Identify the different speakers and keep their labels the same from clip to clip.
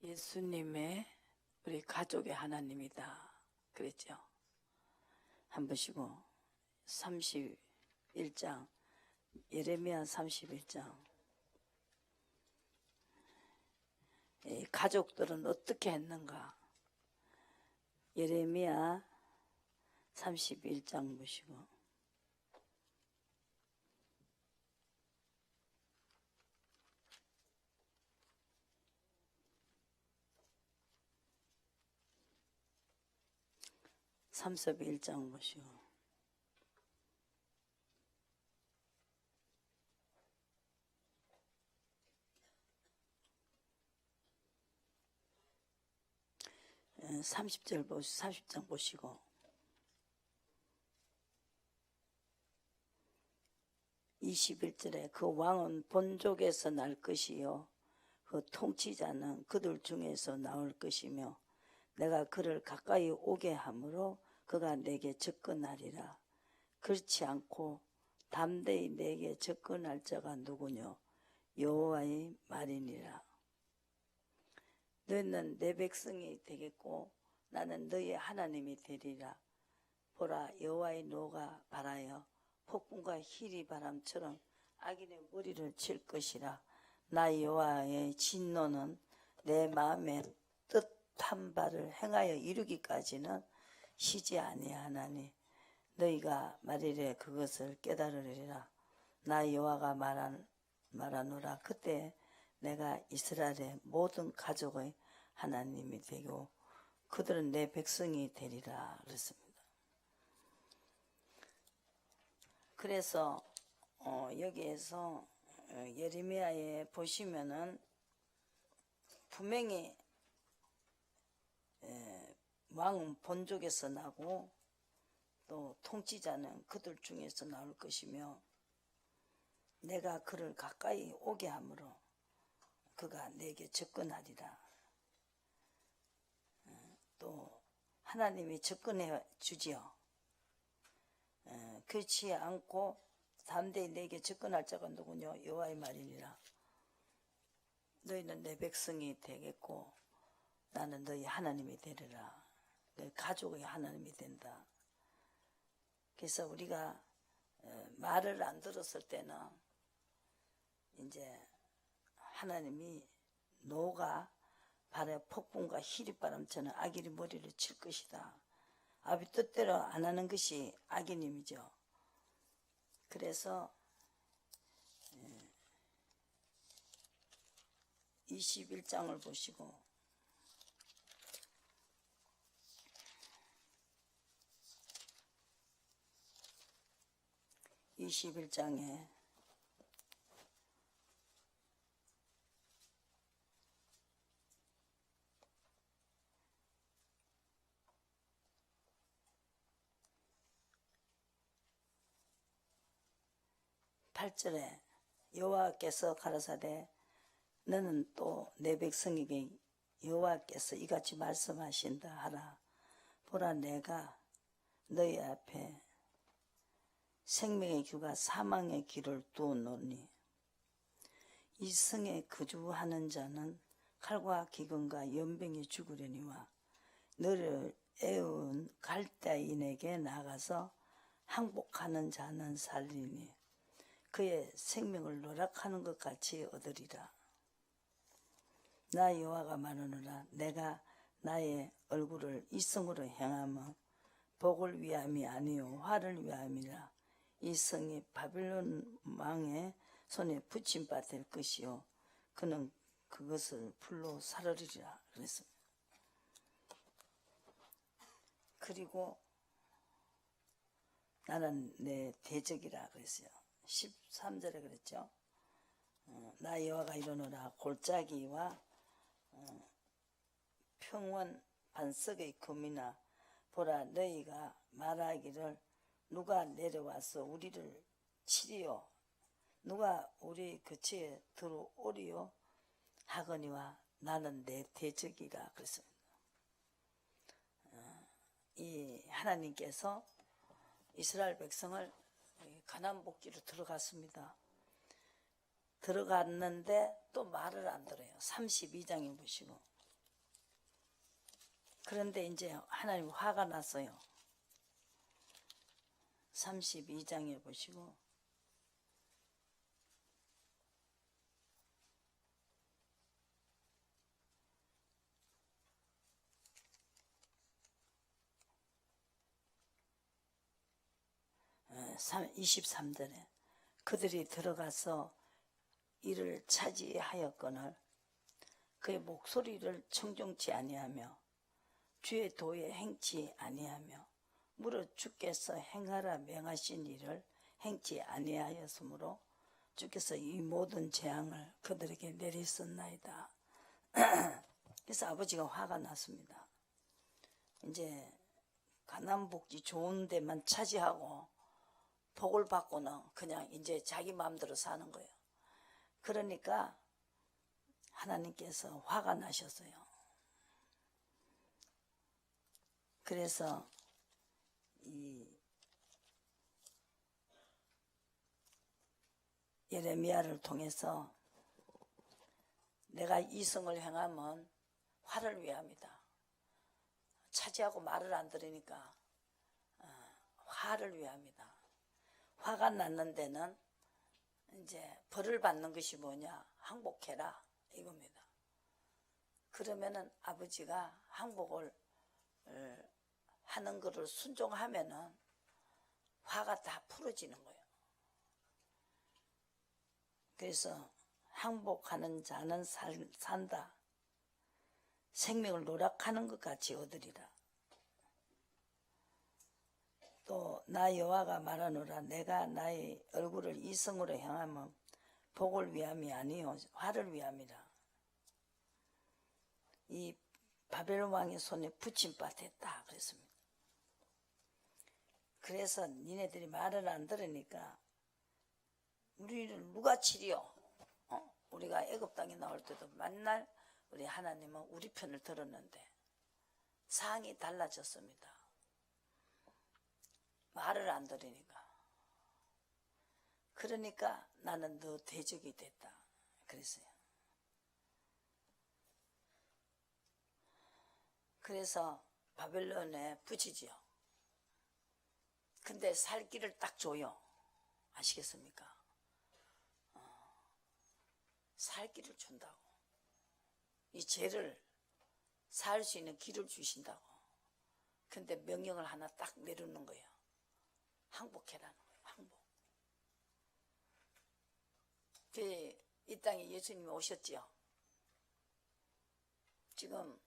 Speaker 1: 예수님의 우리 가족의 하나님이다 그랬죠. 한 보시고 31장 예레미야 31장 가족들은 어떻게 했는가. 예레미야 31장 보시고 (31장) 보시고 (30절) 보시고 30장 보시고 21절에 그 왕은 본족에서 날 것이요 그 통치자는 그들 중에서 나올 것이며 내가 그를 가까이 오게 하므로 그가 내게 접근하리라. 그렇지 않고 담대히 내게 접근할 자가 누구뇨? 여호와의 말이니라. 너희는 내 백성이 되겠고 나는 너희의 하나님이 되리라. 보라, 여호와의 노가 발하여 폭풍과 희리 바람처럼 악인의 머리를 칠 것이라. 나 여호와의 진노는 내 마음에 뜻한 바를 행하여 이루기까지는 쉬지 아니하나니 너희가 말이래 그것을 깨달으리라. 나 여호와가 말하노라. 그때 내가 이스라엘의 모든 가족의 하나님이 되고 그들은 내 백성이 되리라 그랬습니다. 그래서 여기에서 예레미야에 보시면은 분명히 왕은 본족에서 나고 또 통치자는 그들 중에서 나올 것이며 내가 그를 가까이 오게 하므로 그가 내게 접근하리라. 또 하나님이 접근해 주지요. 그렇지 않고 담대히 내게 접근할 자가 누구냐? 여호와의 말이니라. 너희는 내 백성이 되겠고 나는 너희 하나님이 되리라. 가족의 하나님이 된다. 그래서 우리가 말을 안 들었을 때는 이제 하나님이 노가 발에 폭풍과 희릿바람처럼 악인의 머리를 칠 것이다. 아비 뜻대로 안 하는 것이 악인임이죠. 그래서 21장을 보시고 21장에 8절에 여호와께서 가라사대 너는 또 내 백성에게 여호와께서 이같이 말씀하신다 하라. 보라, 내가 너희 앞에 생명의 길과 사망의 길을 두었노니 이 성에 거주하는 자는 칼과 기근과 연병이 죽으려니와 너를 애운 갈대인에게 나가서 항복하는 자는 살리니 그의 생명을 노력하는 것 같이 얻으리라. 나 여호와가 말하노라. 내가 나의 얼굴을 이 성으로 향하며 복을 위함이 아니요 화를 위함이라. 이 성이 바벨론 왕의 손에 붙임바 될 것이요 그는 그것을 풀로 사르리라 그랬습니다. 그리고 나는 내 대적이라 그랬어요. 13절에 그랬죠. 나 여호와가 이르노라. 골짜기와 평원 반석의 금이나 보라, 너희가 말하기를 누가 내려와서 우리를 치리요 누가 우리 거처에 들어오리요 하거니와 나는 내 대적이라 그랬습니다. 이 하나님께서 이스라엘 백성을 가나안 복지로 들어갔습니다. 들어갔는데 또 말을 안 들어요. 32장에 보시고 그런데 이제 하나님 화가 났어요. 32장에 보시고 23절에 그들이 들어가서 이를 차지하였거늘 그의 목소리를 청종치 아니하며 주의 도에 행치 아니하며 무릇 주께서 행하라 명하신 일을 행치 아니하였으므로 주께서 이 모든 재앙을 그들에게 내리셨나이다. 그래서 아버지가 화가 났습니다. 이제 가난복지 좋은 데만 차지하고 복을 받고는 그냥 이제 자기 마음대로 사는 거예요. 그러니까 하나님께서 화가 나셨어요. 그래서 이 예레미야를 통해서 내가 이성을 행하면 화를 위함이다. 차지하고 말을 안 들으니까 화를 위함이다. 화가 났는 데는 이제 벌을 받는 것이 뭐냐? 항복해라 이겁니다. 그러면은 아버지가 항복을 하는 것을 순종하면은 화가 다 풀어지는 거예요. 그래서 항복하는 자는 산다. 생명을 노력하는 것 같이 얻으리라. 또 나 여호와가 말하노라 내가 나의 얼굴을 이성으로 향하면 복을 위함이 아니요 화를 위함이라. 이 바벨론 왕의 손에 붙임바 됐다 그랬습니다. 그래서 니네들이 말을 안 들으니까 우리를 누가 치리요? 우리가 애굽 땅에 나올 때도 만날 우리 하나님은 우리 편을 들었는데 상황이 달라졌습니다. 말을 안 들으니까. 그러니까 나는 너 대적이 됐다 그랬어요. 그래서 바벨론에 붙이지요. 근데 살 길을 딱 줘요. 아시겠습니까? 살 길을 준다고. 이 죄를 살 수 있는 길을 주신다고. 근데 명령을 하나 딱 내려놓는 거예요. 항복해라는 거예요. 항복. 이 땅에 예수님이 오셨지요. 지금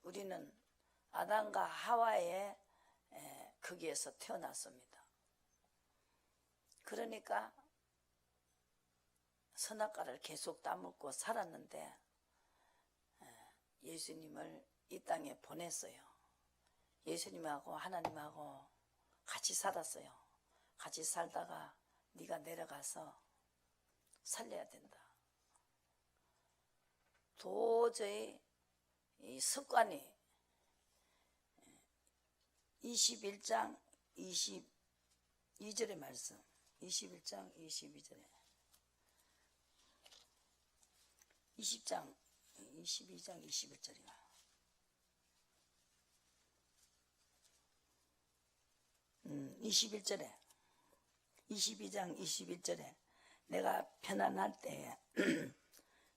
Speaker 1: 우리는 아담과 하와의 거기에서 태어났습니다. 그러니까 선악과를 계속 따먹고 살았는데 예수님을 이 땅에 보냈어요. 예수님하고 하나님하고 같이 살았어요. 같이 살다가 네가 내려가서 살려야 된다. 도저히 이 습관이 21장 22절의 말씀 21장 22절에 20장 22장 21절인가 21절에 22장 21절에 내가 편안할 때에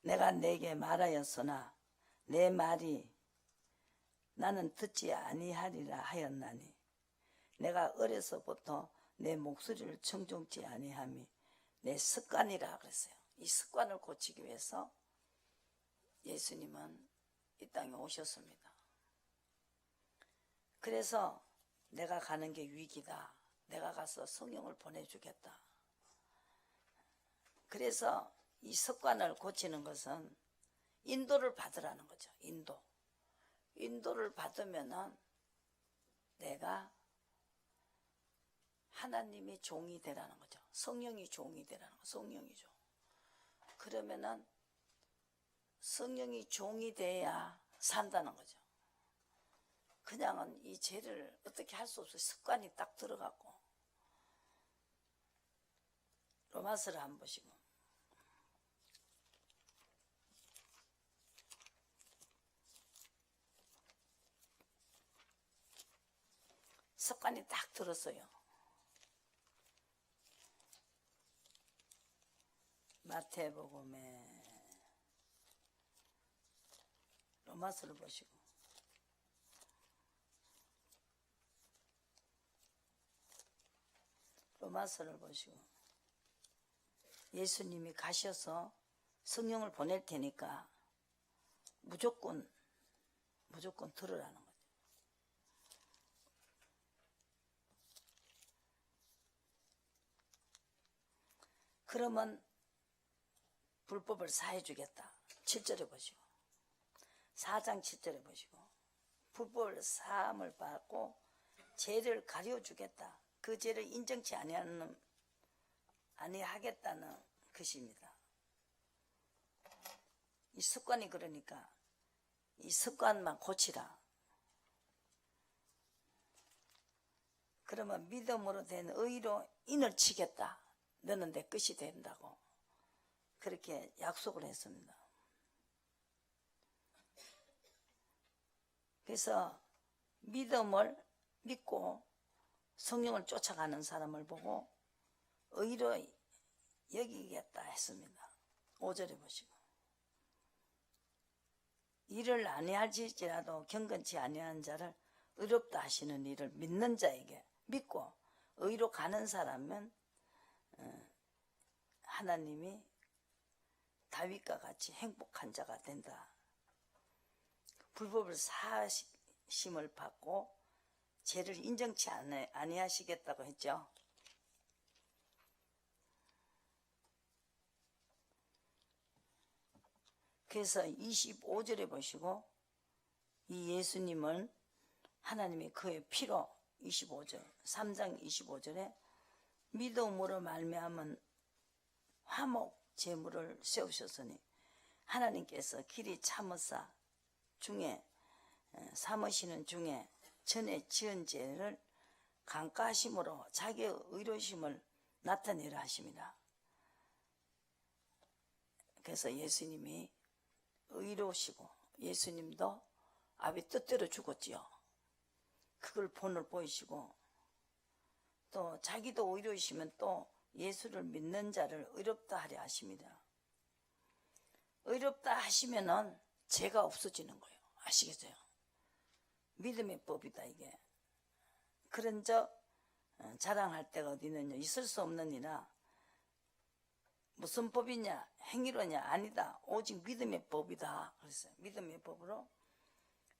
Speaker 1: 내가 내게 말하였으나 내 말이 나는 듣지 아니하리라 하였나니 내가 어려서부터 내 목소리를 청종치 아니함이 내 습관이라 그랬어요. 이 습관을 고치기 위해서 예수님은 이 땅에 오셨습니다. 그래서 내가 가는 게 위기다. 내가 가서 성령을 보내주겠다. 그래서 이 습관을 고치는 것은 인도를 받으라는 거죠. 인도를 받으면은 내가 하나님이 종이 되라는 거죠. 성령이 종이 되라는 거. 성령이죠. 그러면은 성령이 종이 돼야 산다는 거죠. 그냥은 이 죄를 어떻게 할 수 없어요. 습관이 딱 들어갔고. 로마서를 한번 보시고. 습관이 딱 들었어요. 마태복음에 로마서를 보시고 예수님이 가셔서 성령을 보낼 테니까 무조건 들으라는 거죠. 그러면 불법을 사해 주겠다. 7절에 보시고 4장 7절에 보시고 불법을 사함을 받고 죄를 가려 주겠다. 그 죄를 인정치 아니하겠다는 것입니다. 이 습관이 그러니까 이 습관만 고치라. 그러면 믿음으로 된 의로 인을 치겠다. 너는 내 끝이 된다고 그렇게 약속을 했습니다. 그래서 믿음을 믿고 성령을 쫓아가는 사람을 보고 의로 여기겠다 했습니다. 5절에 보시고 일을 아니할지라도 경건치 아니한 자를 의롭다 하시는 일을 믿는 자에게 믿고 의로 가는 사람은 하나님이 다윗과 같이 행복한 자가 된다. 불법을 사하심을 받고 죄를 인정치 아니하시겠다고 했죠. 그래서 25절에 보시고 이 예수님은 하나님이 그의 피로 25절 3장 25절에 믿음으로 말미암은 화목 제물을 세우셨으니 하나님께서 길이 참으사 중에 삼으시는 중에 전에 지은 죄를 강가하심으로 자기의 의로심을 나타내려 하십니다. 그래서 예수님이 의로우시고 예수님도 아비 뜻대로 죽었지요. 그걸 본을 보이시고 또 자기도 의로우시면 또 예수를 믿는 자를 의롭다 하려 하십니다. 의롭다 하시면은 죄가 없어지는 거예요. 아시겠어요? 믿음의 법이다 이게. 그런 적 자랑할 때가 어디 있느냐. 있을 수 없느니라. 무슨 법이냐 행위로냐 아니다. 오직 믿음의 법이다. 그랬어요. 믿음의 법으로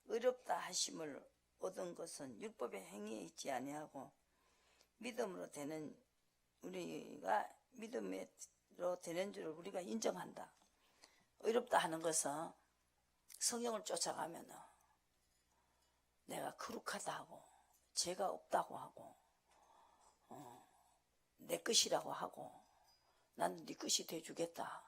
Speaker 1: 의롭다 하심을 얻은 것은 율법의 행위에 있지 아니하고 믿음으로 되는 우리가 믿음으로 되는 줄을 우리가 인정한다. 의롭다 하는 것은 성령을 쫓아가면 내가 거룩하다 하고 죄가 없다고 하고 내 것이라고 하고 나는 네 것이 돼주겠다.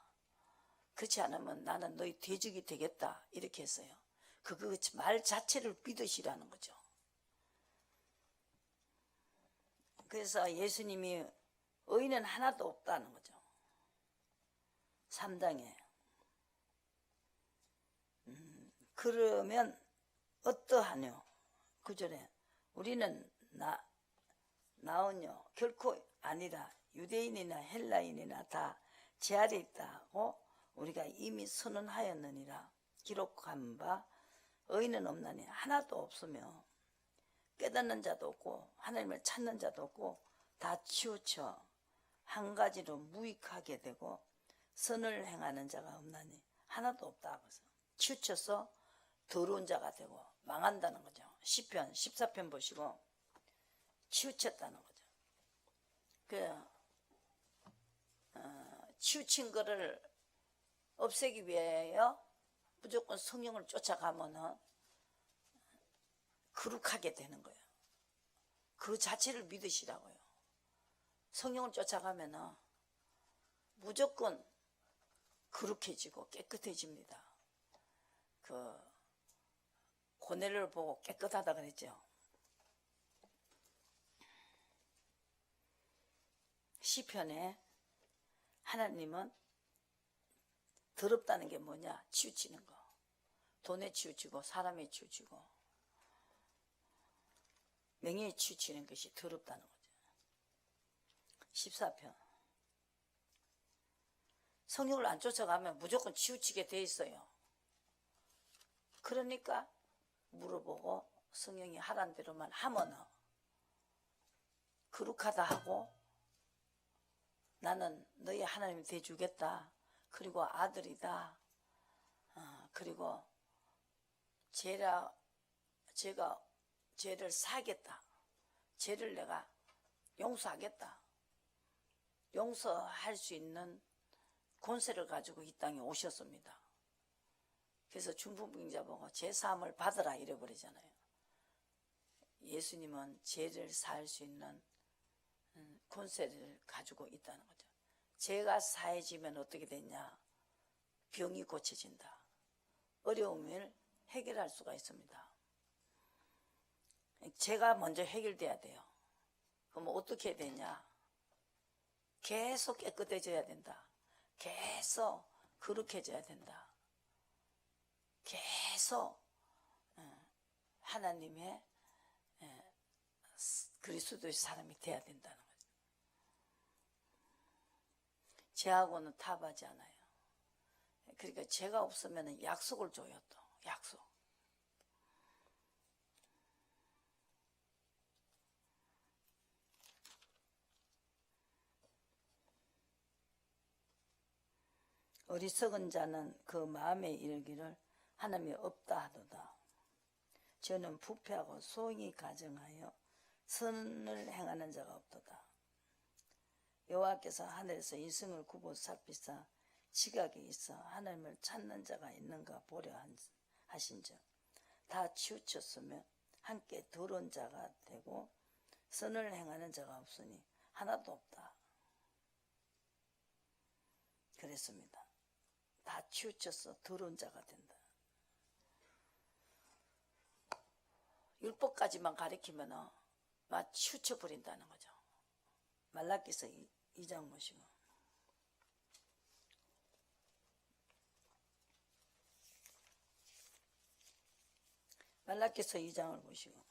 Speaker 1: 그렇지 않으면 나는 너희 대적이 되겠다. 이렇게 했어요. 그 말 자체를 믿으시라는 거죠. 그래서 예수님이 의인은 하나도 없다는 거죠. 3장에 그러면 어떠하뇨? 9절에 우리는 나오뇨 결코 아니라 유대인이나 헬라인이나 다 제 아래 있다고 우리가 이미 선언하였느니라. 기록한 바 의인은 없나니 하나도 없으며 깨닫는 자도 없고 하나님을 찾는 자도 없고 다 치우쳐 한 가지로 무익하게 되고 선을 행하는 자가 없나니 하나도 없다. 그래서 치우쳐서 더러운 자가 되고 망한다는 거죠. 시편 14편 보시고 치우쳤다는 거죠. 치우친 거를 없애기 위하여 무조건 성령을 쫓아가면은 거룩하게 되는 거예요. 그 자체를 믿으시라고요. 성령을 쫓아가면은 무조건 거룩해지고 깨끗해집니다. 고넬을 보고 깨끗하다 그랬죠. 시편에 하나님은 더럽다는 게 뭐냐? 치우치는 거. 돈에 치우치고 사람에 치우치고 명예에 치우치는 것이 더럽다는 거죠. 14편. 성욕을 안 쫓아가면 무조건 치우치게 돼 있어요. 그러니까 물어보고 성령이 하란 대로만 하면은 거룩하다 하고 나는 너희 하나님이 돼주겠다. 그리고 아들이다. 그리고 제가 죄를 사겠다. 죄를 내가 용서하겠다. 용서할 수 있는 권세를 가지고 이 땅에 오셨습니다. 그래서 중풍병자 보고 죄사함을 받으라 이래버리잖아요. 예수님은 죄를 사할 수 있는 권세를 가지고 있다는 거죠. 죄가 사해지면 어떻게 되냐? 병이 고쳐진다. 어려움을 해결할 수가 있습니다. 죄가 먼저 해결돼야 돼요. 그럼 어떻게 해야 되냐? 계속 깨끗해져야 된다. 계속 거룩해져야 된다. 계속 하나님의 그리스도의 사람이 돼야 된다는 거죠. 죄하고는 타협하지 않아요. 그러니까 죄가 없으면 약속을 줘요. 또 약속. 어리석은 자는 그 마음에 이르기를 하나님이 없다 하도다. 저는 부패하고 소용이 가정하여 선을 행하는 자가 없도다. 여호와께서 하늘에서 이승을 굽어 살피사 지각이 있어 하나님을 찾는 자가 있는가 보려 하신즉 다 치우쳤으며 함께 더러운 자가 되고 선을 행하는 자가 없으니 하나도 없다. 그랬습니다. 다 치우쳐서 더러운 자가 된다. 율법까지만 가리키면 막 치우쳐버린다는 거죠. 말라기서 2장 보시고. 말라기서 2장을 보시고.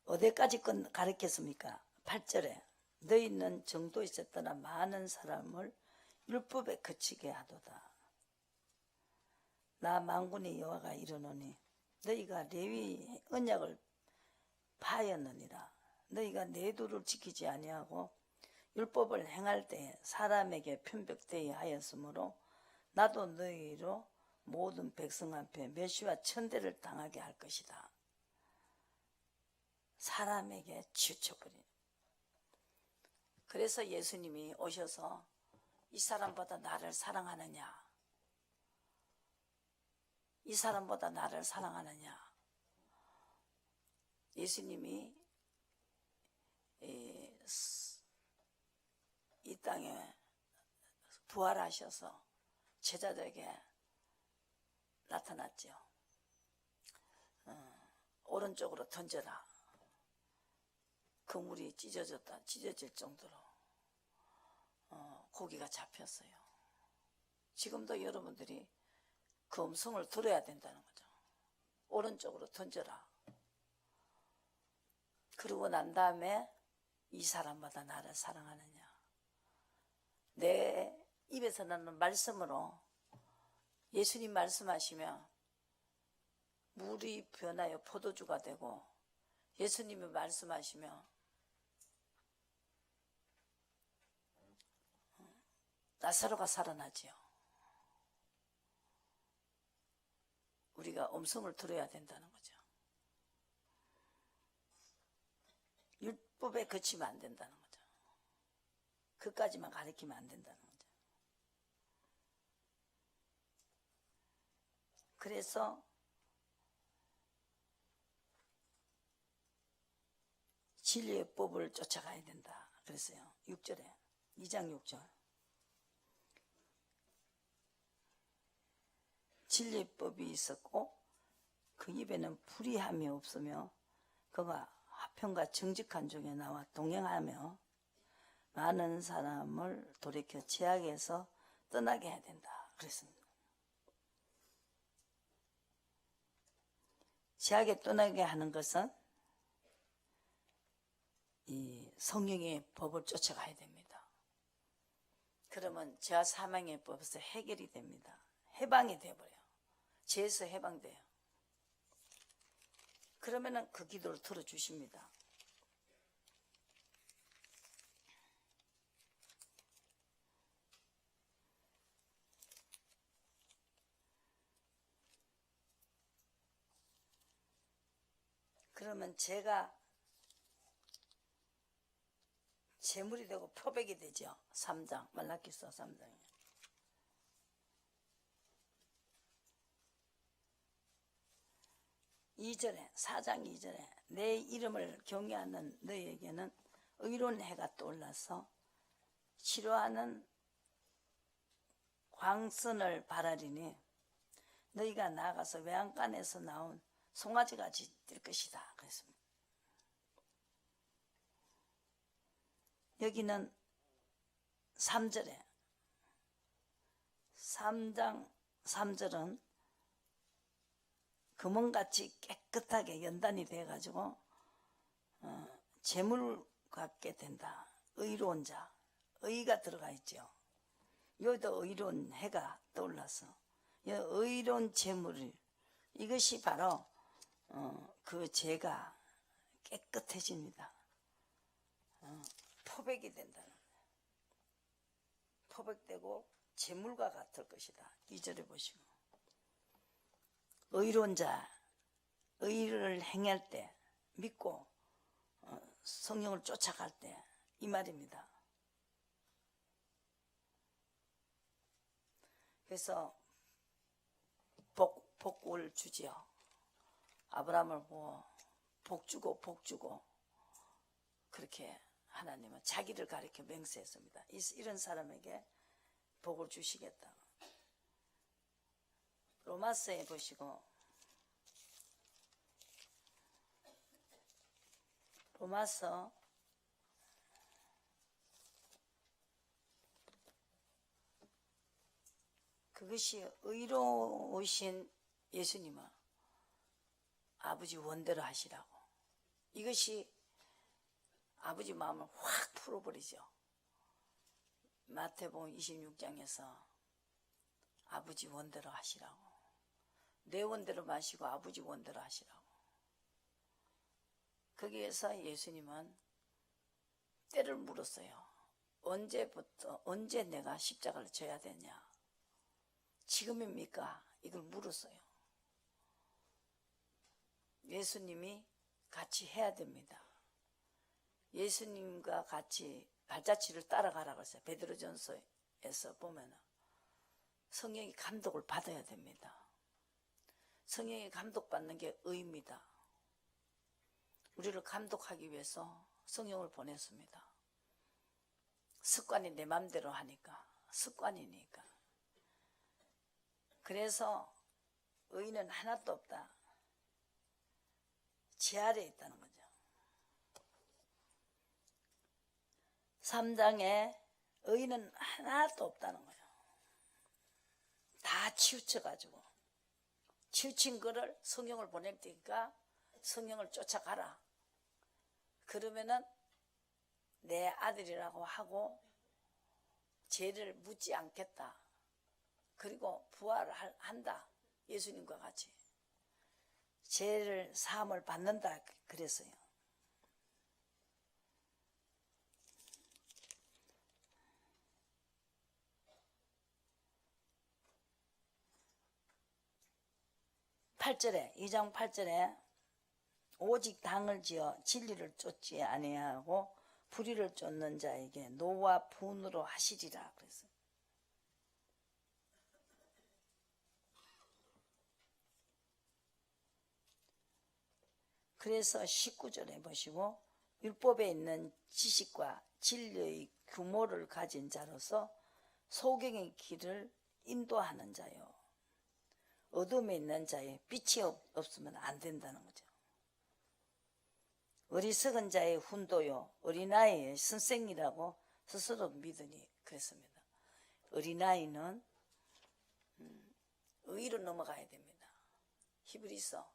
Speaker 1: 어디까지 가르쳤습니까? 8절에 너희는 정도 있었더나 많은 사람을 율법에 그치게 하도다. 나 만군의 여호와가 이르노니 너희가 레위 언약을 파였느니라. 너희가 내 도를 지키지 아니하고 율법을 행할 때 사람에게 편벽되게 하였으므로 나도 너희로 모든 백성 앞에 멸시와 천대를 당하게 할 것이다. 사람에게 치우쳐버린. 그래서 예수님이 오셔서 이 사람보다 나를 사랑하느냐? 이 사람보다 나를 사랑하느냐? 예수님이 이 땅에 부활하셔서 제자들에게 나타났죠. 오른쪽으로 던져라. 그물이 찢어질 정도로 고기가 잡혔어요. 지금도 여러분들이 그 음성을 들어야 된다는 거죠. 오른쪽으로 던져라. 그러고 난 다음에 이 사람마다 나를 사랑하느냐. 내 입에서 나는 말씀으로 예수님 말씀하시면 물이 변하여 포도주가 되고 예수님이 말씀하시면 나사로가 살아나지요. 우리가 음성을 들어야 된다는 거죠. 율법에 그치면 안 된다는 거죠. 그까지만 가리키면 안 된다는 거죠. 그래서 진리의 법을 쫓아가야 된다. 그랬어요. 6절에 2장 6절. 진리의 법이 있었고 그 입에는 불의함이 없으며 그가 화평과 정직한 중에 나와 동행하며 많은 사람을 돌이켜 죄악에서 떠나게 해야 된다 그랬습니다. 죄악에 떠나게 하는 것은 이 성령의 법을 쫓아가야 됩니다. 그러면 죄와 사망의 법에서 해결이 됩니다. 해방이 돼버려요. 죄에서 해방돼요. 그러면은 그 기도를 들어주십니다. 그러면 제가 재물이 되고 표백이 되죠. 3장 말라기서 3장에 2절에 4장 2절에 내 이름을 경외하는 너희에게는 의로운 해가 떠올라서 치료하는 광선을 바라리니 너희가 나아가서 외양간에서 나온 송아지같이 뛸 것이다 그랬습니다. 여기는 3절에 3장 3절은 금은같이 깨끗하게 연단이 돼가지고 재물 갖게 된다. 의로운 자, 의가 들어가 있죠. 여기도 의로운 해가 떠올라서 의로운 재물, 이것이 바로 그 죄가 깨끗해집니다. 포백이 된다는 거예요. 포백되고 재물과 같을 것이다. 2절에 보시고 의로운 자, 의를 행할 때 믿고 성령을 쫓아갈 때 이 말입니다. 그래서 복을 주지요. 아브라함을 보고 복 주고 그렇게 하나님은 자기를 가리켜 맹세했습니다. 이런 사람에게 복을 주시겠다. 로마서에 보시고 로마서 '그것이 의로우신 예수님은 아버지 원대로 하시라고.' 이것이 아버지 마음을 확 풀어버리죠. 마태복음 26장에서 아버지 원대로 하시라고, 내 원대로 마시고 아버지 원대로 하시라고. 거기에서 예수님은 때를 물었어요. 언제 내가 십자가를 져야 되냐? 지금입니까? 이걸 물었어요. 예수님이 같이 해야 됩니다. 예수님과 같이 발자취를 따라가라고 했어요. 베드로전서에서 보면 성령의 감독을 받아야 됩니다. 성령의 감독받는 게 의입니다. 우리를 감독하기 위해서 성령을 보냈습니다. 습관이 내 맘대로 하니까, 습관이니까. 그래서 의는 하나도 없다. 지 아래에 있다는 거죠. 3장에 의는 하나도 없다는 거예요. 다 치우쳐가지고, 치우친 거를 성령을 보낼 테니까 성령을 쫓아가라. 그러면은 내 아들이라고 하고 죄를 묻지 않겠다. 그리고 부활을 한다. 예수님과 같이 죄를 사함을 받는다 그랬어요. (8절에) 2장 8절에 오직 당을 지어 진리를 쫓지 아니하고 불의를 쫓는 자에게 노와 분으로 하시리라 그랬어요. 그래서 19절에 보시고 율법에 있는 지식과 진리의 규모를 가진 자로서 소경의 길을 인도하는 자요, 어둠에 있는 자의 빛이 없으면 안 된다는 거죠. 어리석은 자의 훈도요, 어린아이의 선생이라고 스스로 믿으니 그랬습니다. 어린아이는 의로 넘어가야 됩니다. 히브리서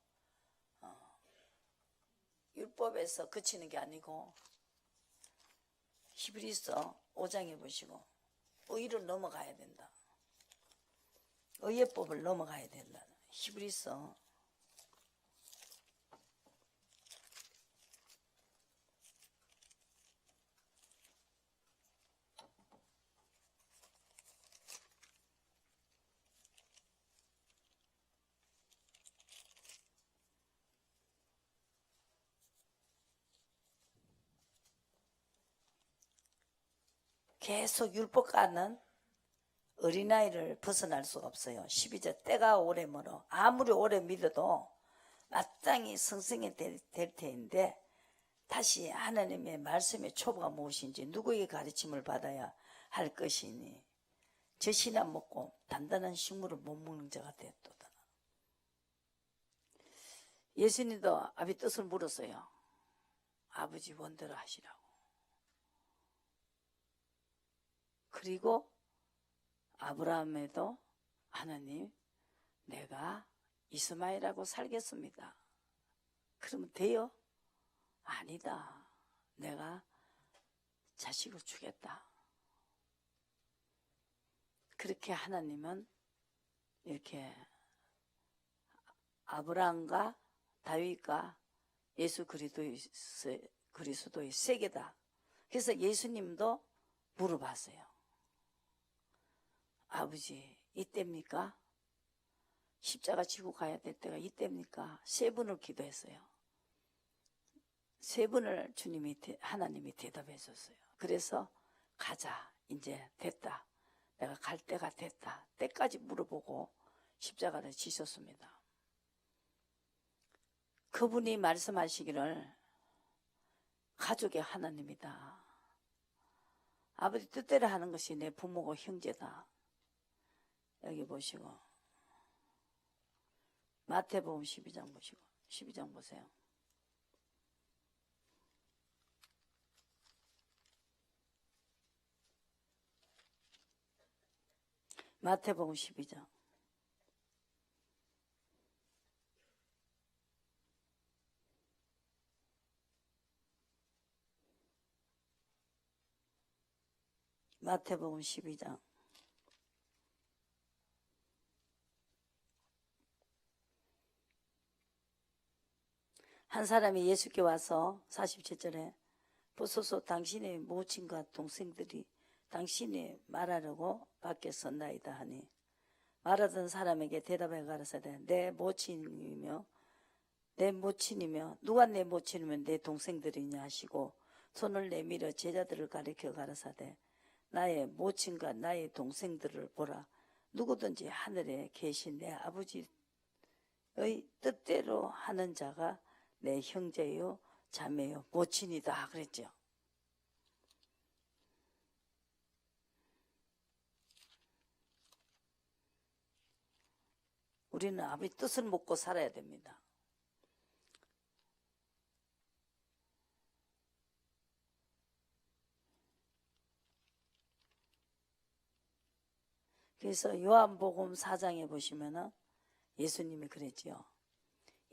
Speaker 1: 율법에서 그치는 게 아니고 히브리서 5장에 보시고 의로 넘어가야 된다. 의의 법을 넘어가야 된다. 히브리서 '계속 율법과는 어린아이를 벗어날 수가 없어요. 12절 때가 오래 멀어. 아무리 오래 믿어도 마땅히 성성이 될 테인데 다시 하나님의 말씀의 초보가 무엇인지 누구에게 가르침을 받아야 할 것이니 젖이나 먹고 단단한 식물을 못 먹는 자가 되었도다. 예수님도 아비 뜻을 물었어요. 아버지 원대로 하시라고. 그리고 아브라함에도 하나님 내가 이스마엘하고 살겠습니다. 그러면 돼요? 아니다. 내가 자식을 주겠다. 그렇게 하나님은 이렇게 아브라함과 다윗과 예수 그리스도의 세계다. 그래서 예수님도 물어봤어요. 아버지 이때입니까? 십자가 지고 가야 될 때가 이때입니까? 3번을 기도했어요. 3번을 하나님이 대답해 줬어요. 그래서 가자. 이제 됐다. 내가 갈 때가 됐다. 때까지 물어보고 십자가를 지셨습니다. 그분이 말씀하시기를 가족의 하나님이다. 아버지 뜻대로 하는 것이 내 부모고 형제다. 여기 보시고 마태복음 12장 보시고 12장 보세요. 마태복음 12장 마태복음 12장 한 사람이 예수께 와서 47절에 보소서 당신의 모친과 동생들이 당신이 말하려고 밖에 섰나이다 하니 말하던 사람에게 대답해 가라사대 내 모친이며 누가 내 모친이면 내 동생들이냐 하시고 손을 내밀어 제자들을 가리켜 가라사대 나의 모친과 나의 동생들을 보라. 누구든지 하늘에 계신 내 아버지의 뜻대로 하는 자가 내 형제요 자매요 모친이다 그랬죠. 우리는 아버지 뜻을 묻고 살아야 됩니다. 그래서 요한복음 4장에 보시면은 예수님이 그랬지요.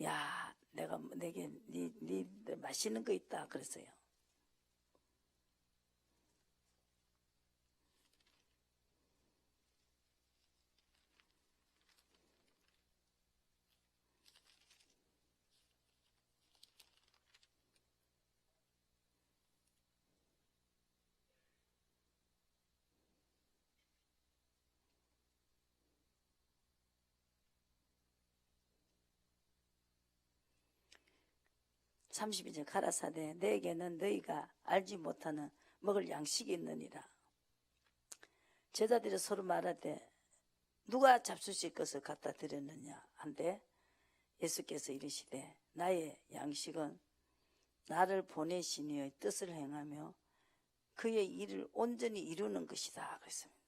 Speaker 1: 야, 내가 내게 네 맛있는 거 있다 그랬어요. (32절) 가라사대 너에게는 너희가 알지 못하는 먹을 양식이 있느니라. 제자들이 서로 말하되 누가 잡수실 것을 갖다 드렸느냐 한데 예수께서 이르시되 나의 양식은 나를 보내신 이의 뜻을 행하며 그의 일을 온전히 이루는 것이다 그랬습니다.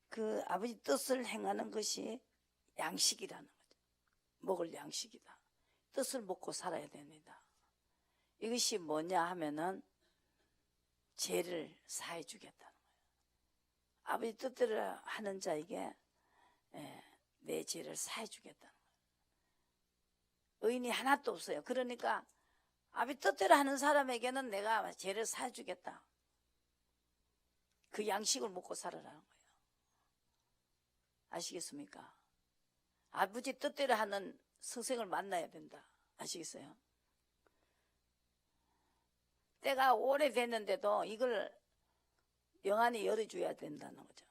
Speaker 1: 그 아버지 뜻을 행하는 것이 양식이라는 거죠. 먹을 양식이다. 뜻을 먹고 살아야 됩니다. 이것이 뭐냐 하면은 죄를 사해 주겠다는 거예요. 아버지 뜻대로 하는 자에게 내 죄를 사해 주겠다는 거예요. 의인이 하나도 없어요. 그러니까 아버지 뜻대로 하는 사람에게는 내가 죄를 사해 주겠다. 그 양식을 먹고 살아라는 거예요. 아시겠습니까? 아버지 뜻대로 하는 선생을 만나야 된다. 아시겠어요? 때가 오래됐는데도 이걸 영안이 열어줘야 된다는 거죠.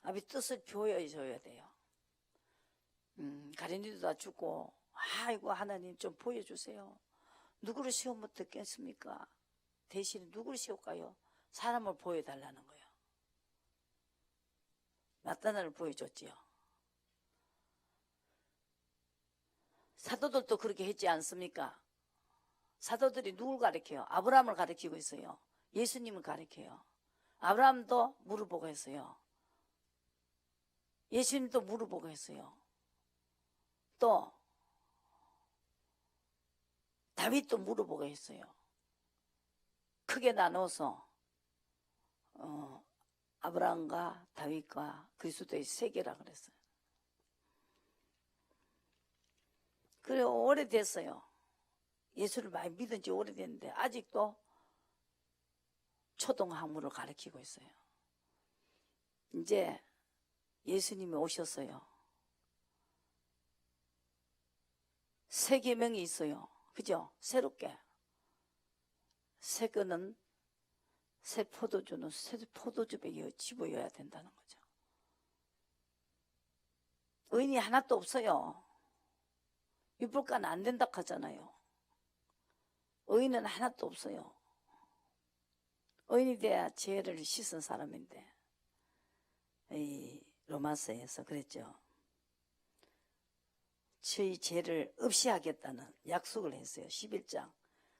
Speaker 1: 아버지 뜻을 보여줘야 돼요. 가련이도 다 죽고 아이고 하나님 좀 보여주세요. 누구를 시험 듣겠습니까? 대신 누구를 시험할까요? 사람을 보여달라는 거예요. 나타나를 보여줬지요. 사도들도 그렇게 했지 않습니까? 사도들이 누굴 가르쳐요? 아브라함을 가르치고 있어요. 예수님을 가르쳐요. 아브라함도 물어보고 했어요. 예수님도 물어보고 했어요. 또 다윗도 물어보고 했어요. 크게 나눠서 아브라함과 다윗과 그리스도의 세계라 그랬어요. 그래 오래됐어요. 예수를 많이 믿은 지 오래됐는데 아직도 초등학문을 가르치고 있어요. 이제 예수님이 오셨어요. 새 계명이 있어요. 그죠? 새롭게. 새 거는 새 포도주는 새 포도주에 집어여야 된다는 거죠. 의인이 하나도 없어요. 율법과는 안 된다 하잖아요. 의인은 하나도 없어요. 의인이 돼야 죄를 씻은 사람인데 이 로마서에서 그랬죠. 저희 죄를 없이 하겠다는 약속을 했어요. 11장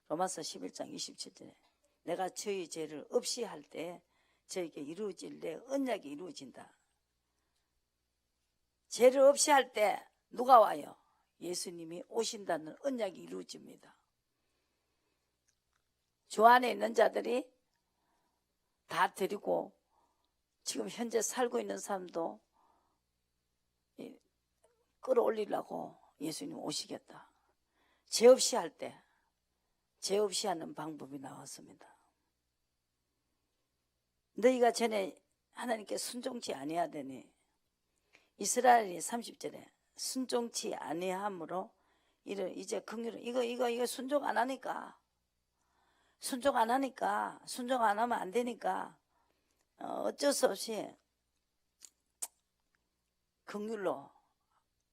Speaker 1: 로마서 11장 27절에 내가 저희 죄를 없이 할 때 저에게 이루어질 내 언약이 이루어진다. 죄를 없이 할 때 누가 와요? 예수님이 오신다는 언약이 이루어집니다. 주 안에 있는 자들이 다 데리고 지금 현재 살고 있는 사람도 끌어올리려고 예수님 오시겠다. 죄 없이 할 때, 죄 없이 하는 방법이 나왔습니다. 너희가 전에 하나님께 순종치 아니해야 되니 이스라엘이 30절에 순종치 아니함으로 이제 긍휼을 이거 순종 안 하니까 순종 안 하면 안 되니까 어쩔 수 없이 긍휼로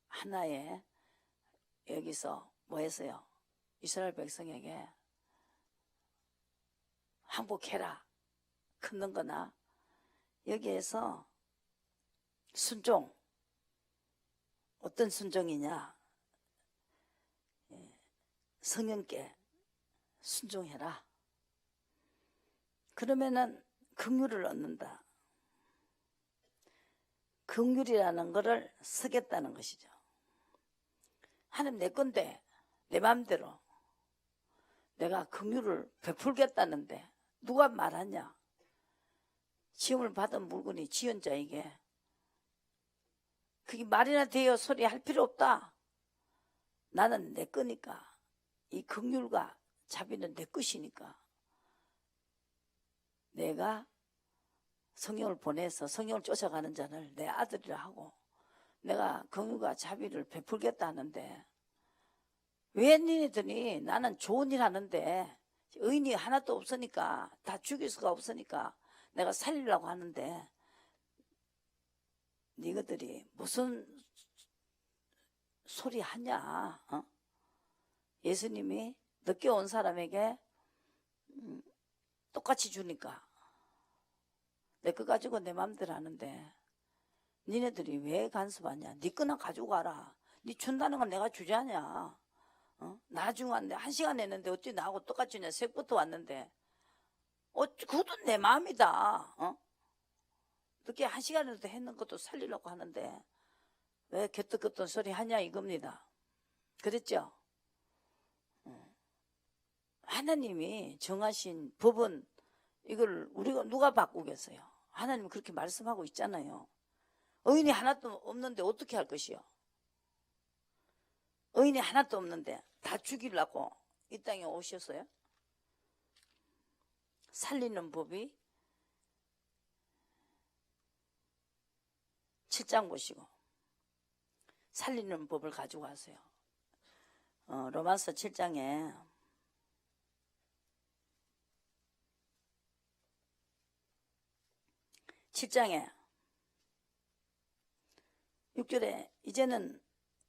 Speaker 1: 하나의 여기서 뭐 했어요? 이스라엘 백성에게 항복해라 끊는 거나 여기에서 순종 어떤 순종이냐? 성령께 순종해라. 그러면은 긍휼을 얻는다. 긍휼이라는 것을 쓰겠다는 것이죠. 하나님 내 건데 내 마음대로 내가 긍휼을 베풀겠다는데 누가 말하냐? 지음을 받은 물건이 지은 자에게 그게 말이나 돼요 소리 할 필요 없다. 나는 내 거니까 이 긍휼과 자비는 내 것이니까 내가 성령을 보내서 성령을 쫓아가는 자를 내 아들이라 하고 내가 긍휼과 자비를 베풀겠다 하는데 왜 니네들이 나는 좋은 일 하는데 의인이 하나도 없으니까 다 죽일 수가 없으니까 내가 살리려고 하는데 니들이 무슨 소리 하냐? 예수님이 늦게 온 사람에게 똑같이 주니까 내 거 가지고 내 맘대로 하는데 니네들이 왜 간섭하냐? 니 거나 가지고 가라. 니 준다는 건 내가 주자냐? 나중에 왔는데 1시간 했는데 어찌 나하고 똑같이 주냐? 새벽부터 왔는데 그것도 내 마음이다. 늦게 1시간이라도 했는 것도 살리려고 하는데 왜 곁떡get떡 소리 하냐 이겁니다. 그랬죠? 하나님이 정하신 법은 이걸 우리가 누가 바꾸겠어요? 하나님 그렇게 말씀하고 있잖아요. 의인이 하나도 없는데 어떻게 할 것이요? 의인이 하나도 없는데 다 죽이려고 이 땅에 오셨어요? 살리는 법이 7장 보시고 살리는 법을 가지고 가세요. 로마서 7장에 6절에 이제는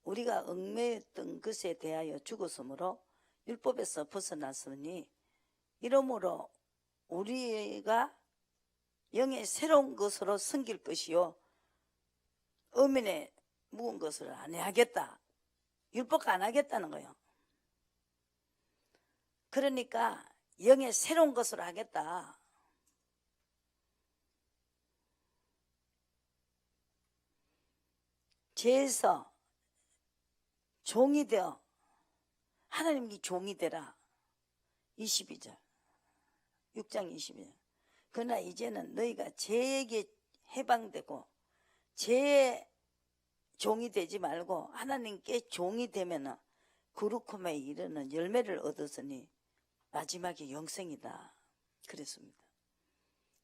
Speaker 1: 우리가 얽매였던 것에 대하여 죽었으므로 율법에서 벗어났으니 이러므로 우리가 영의 새로운 것으로 섬길 것이요 의민의 묵은 것을 안 하겠다. 율법과 안 하겠다는 거예요. 그러니까 영의 새로운 것으로 하겠다. 죄에서 종이 되어 하나님께 종이 되라. 22절 6장 22절 그러나 이제는 너희가 죄에게 해방되고 죄의 종이 되지 말고 하나님께 종이 되면 거룩함에 이르는 열매를 얻었으니 마지막에 영생이다. 그랬습니다.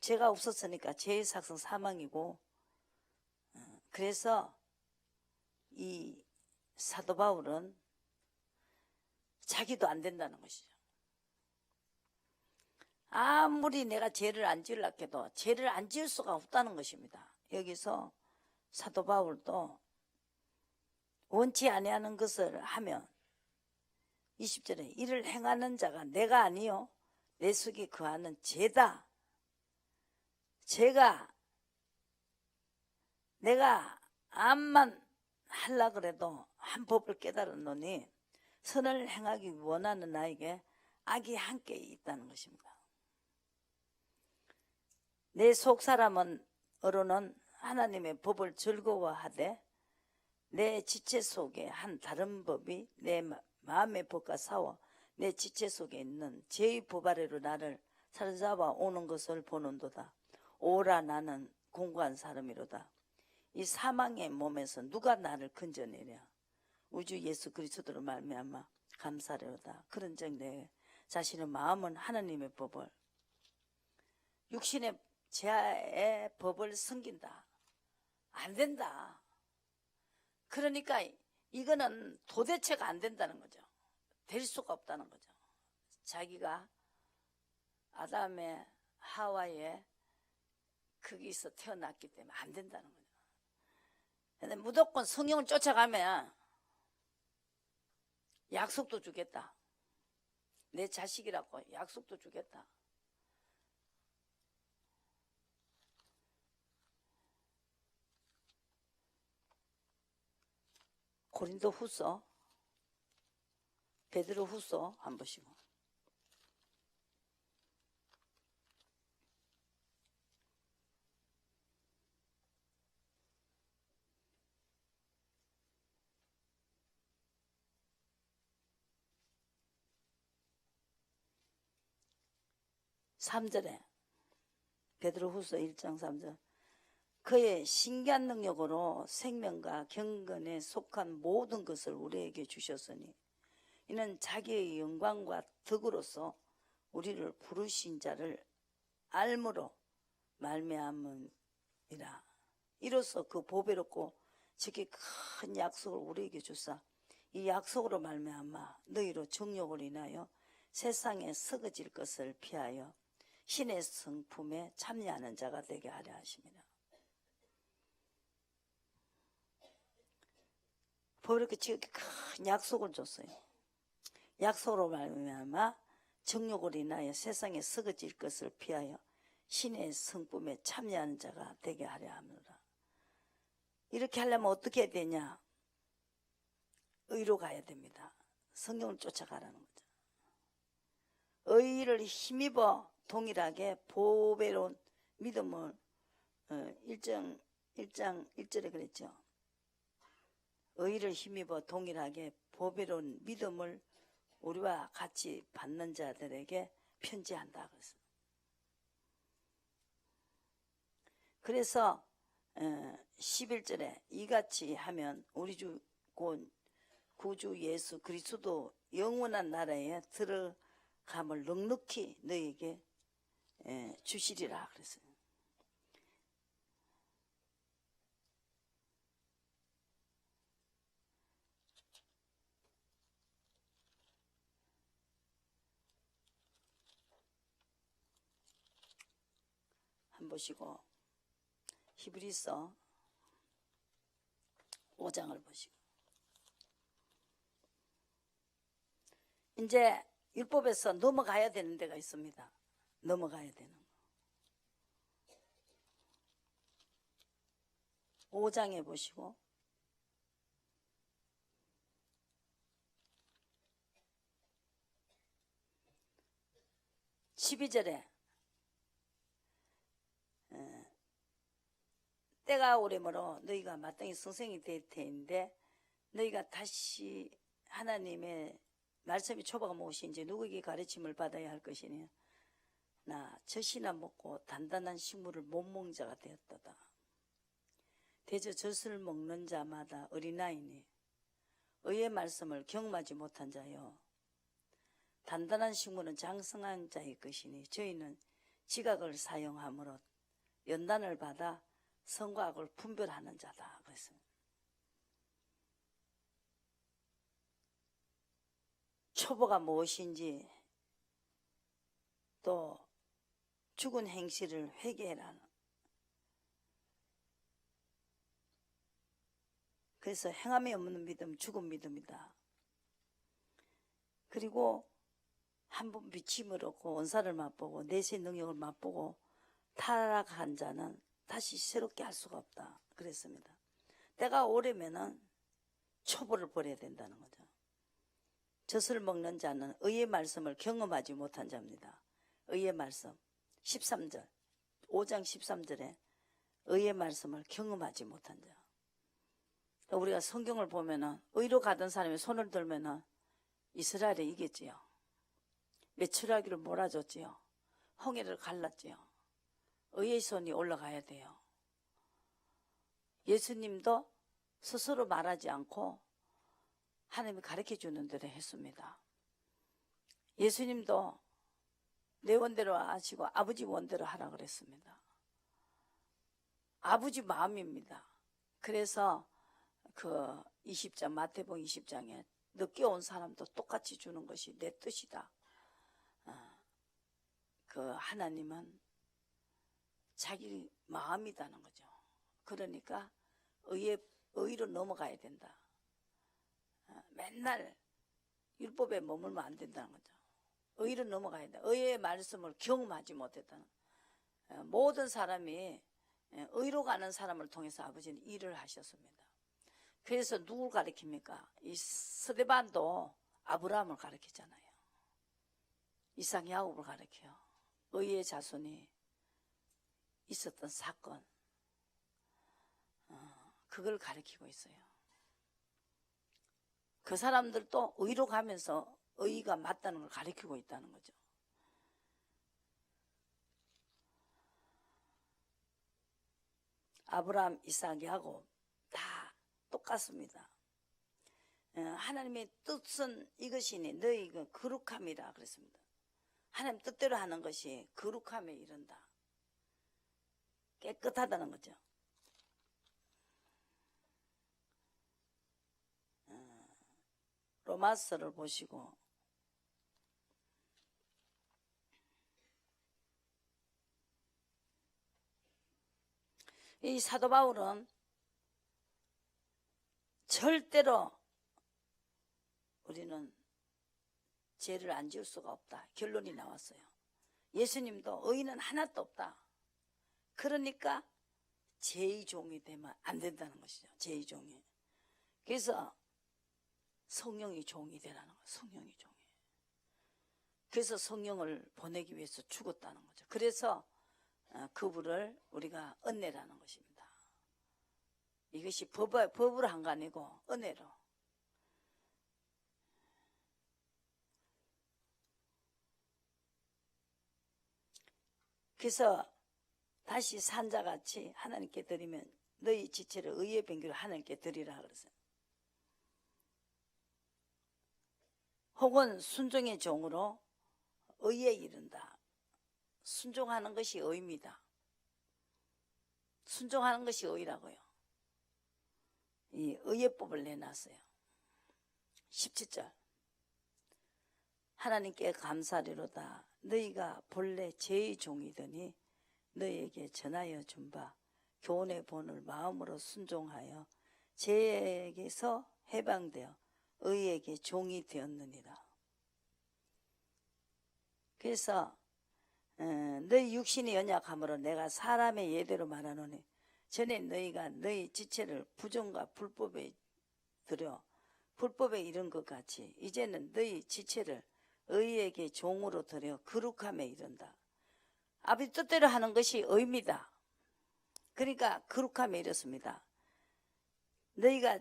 Speaker 1: 죄가 없었으니까 죄의 삭은 사망이고 그래서 이 사도 바울은 자기도 안 된다는 것이죠. 아무리 내가 죄를 안 지으려 해도 죄를 안 지을 수가 없다는 것입니다. 여기서 사도 바울도 원치 아니하는 것을 하면 20절에 이를 행하는 자가 내가 아니요 내 속에 거하는 죄다. 죄가 내가 암만 하려 그래도 한 법을 깨달았노니 선을 행하기 원하는 나에게 악이 함께 있다는 것입니다. 내 속사람은 어로는 하나님의 법을 즐거워하되 내 지체 속에 한 다른 법이 내 마음의 법과 싸워 내 지체 속에 있는 죄의 법 아래로 나를 사로잡아 오는 것을 보는도다. 오라 나는 공고한 사람이로다. 이 사망의 몸에서 누가 나를 건져내랴. 우주 예수 그리스도로 말미암아 감사하려다. 그런즉 내 자신의 마음은 하나님의 법을 육신의 죄의 법을 섬긴다. 안 된다. 그러니까 이거는 도대체가 안 된다는 거죠. 될 수가 없다는 거죠. 자기가 아담의 하와의 거기서 태어났기 때문에 안 된다는 거죠. 근데 무조건 성령을 쫓아가면 약속도 주겠다. 내 자식이라고 약속도 주겠다. 고린도 후서 베드로 후서 한 보시고 (3절에) 베드로 후서 1장 3절 그의 신기한 능력으로 생명과 경건에 속한 모든 것을 우리에게 주셨으니 이는 자기의 영광과 덕으로서 우리를 부르신 자를 알므로 말미암음이라. 이로써 그 보배롭고 지극히 큰 약속을 우리에게 주사 이 약속으로 말미암아 너희로 정욕을 인하여 세상에 썩어질 것을 피하여 신의 성품에 참여하는 자가 되게 하려 하심이라. 보배롭게 지극히 큰 약속을 줬어요. 약속으로 말미암아 정욕을 인하여 세상에 썩어질 것을 피하여 신의 성품에 참여하는 자가 되게 하려 합니다. 이렇게 하려면 어떻게 해야 되냐? 의로 가야 됩니다. 성령을 쫓아가라는 거죠. 의를 힘입어 동일하게 보배로운 믿음을 1장 1절에 그랬죠. 의를 힘입어 동일하게 보배로운 믿음을 우리와 같이 받는 자들에게 편지한다 그랬어요. 그래서 11절에 이같이 하면 우리 주 곧 구주 예수 그리스도 영원한 나라에 들어감을 넉넉히 너에게 주시리라 그랬어요. 한번 보시고 히브리서 5장을 보시고 이제 율법에서 넘어가야 되는 데가 있습니다. 넘어가야 되는 거. 5장에 보시고 12절에 때가 오래므로 너희가 마땅히 선생이 될 테인데 너희가 다시 하나님의 말씀이 초보가 무엇인지 누구에게 가르침을 받아야 할 것이니 나 젖이나 먹고 단단한 식물을 못 먹는 자가 되었도다. 대저 젖을 먹는 자마다 어린아이니 의의 말씀을 경험하지 못한 자요 단단한 식물은 장성한 자의 것이니 저희는 지각을 사용함으로 연단을 받아 선과 악을 분별하는 자다. 그랬습니다. 초보가 무엇인지 또 죽은 행실을 회개해라. 그래서 행함이 없는 믿음 죽은 믿음이다. 그리고 한번 비침을 얻고 원사를 맛보고 내세 능력을 맛보고 타락한 자는 다시 새롭게 할 수가 없다. 그랬습니다. 때가 오래면은 초보를 버려야 된다는 거죠. 젖을 먹는 자는 의의 말씀을 경험하지 못한 자입니다. 의의 말씀 13절 5장 13절에 의의 말씀을 경험하지 못한 자. 우리가 성경을 보면은 의로 가던 사람이 손을 들면은 이스라엘이 이겼지요. 메추라기를 몰아줬지요. 홍해를 갈랐지요. 의의 손이 올라가야 돼요. 예수님도 스스로 말하지 않고 하나님이 가르쳐주는 대로 했습니다. 예수님도 내 원대로 하시고 아버지 원대로 하라 그랬습니다. 아버지 마음입니다. 그래서 그 20장 마태복음 20장에 늦게 온 사람도 똑같이 주는 것이 내 뜻이다. 그 하나님은 자기 마음이다는 거죠. 그러니까 의로 넘어가야 된다. 맨날 율법에 머물면 안 된다는 거죠. 의로 넘어가야 된다. 의의 말씀을 경험하지 못했다는 모든 사람이 의로 가는 사람을 통해서 아버지는 일을 하셨습니다. 그래서 누굴 가르칩니까? 이 스데반도 아브라함을 가르치잖아요. 이삭 야곱을 가르쳐요. 의의 자손이 있었던 사건 그걸 가르치고 있어요. 그 사람들도 의로 가면서 의가 맞다는 걸 가르치고 있다는 거죠. 아브라함, 이삭, 야곱 다 똑같습니다. 하나님의 뜻은 이것이니 너희 그 거룩함이라 그랬습니다. 하나님 뜻대로 하는 것이 거룩함에 이른다. 깨끗하다는 거죠. 로마서를 보시고 이 사도 바울은 절대로 우리는 죄를 안 지을 수가 없다. 결론이 나왔어요. 예수님도 의인은 하나도 없다. 그러니까 죄의 종이 되면 안 된다는 것이죠. 죄의 종이. 그래서 성령의 종이 되라는 거예요. 성령의 종이. 그래서 성령을 보내기 위해서 죽었다는 거죠. 그래서 그분을 우리가 은혜라는 것입니다. 이것이 법으로 한 거 아니고 은혜로. 그래서 다시 산자같이 하나님께 드리면 너희 지체를 의의 변규를 하나님께 드리라 그랬어요. 혹은 순종의 종으로 의에 이른다. 순종하는 것이 의입니다. 순종하는 것이 의라고요. 이 의예법을 내놨어요. 17절 하나님께 감사리로다. 너희가 본래 죄의 종이더니 너희에게 전하여 준 바 교훈의 본을 마음으로 순종하여 죄에게서 해방되어 의에게 종이 되었느니라. 그래서 너희 육신이 연약함으로 내가 사람의 예대로 말하노니 전에 너희가 너희 지체를 부정과 불법에 들여 불법에 이른 것 같이 이제는 너희 지체를 의에게 종으로 들여 거룩함에 이른다. 아버지 뜻대로 하는 것이 의입니다. 그러니까 거룩함에 이르습니다. 너희가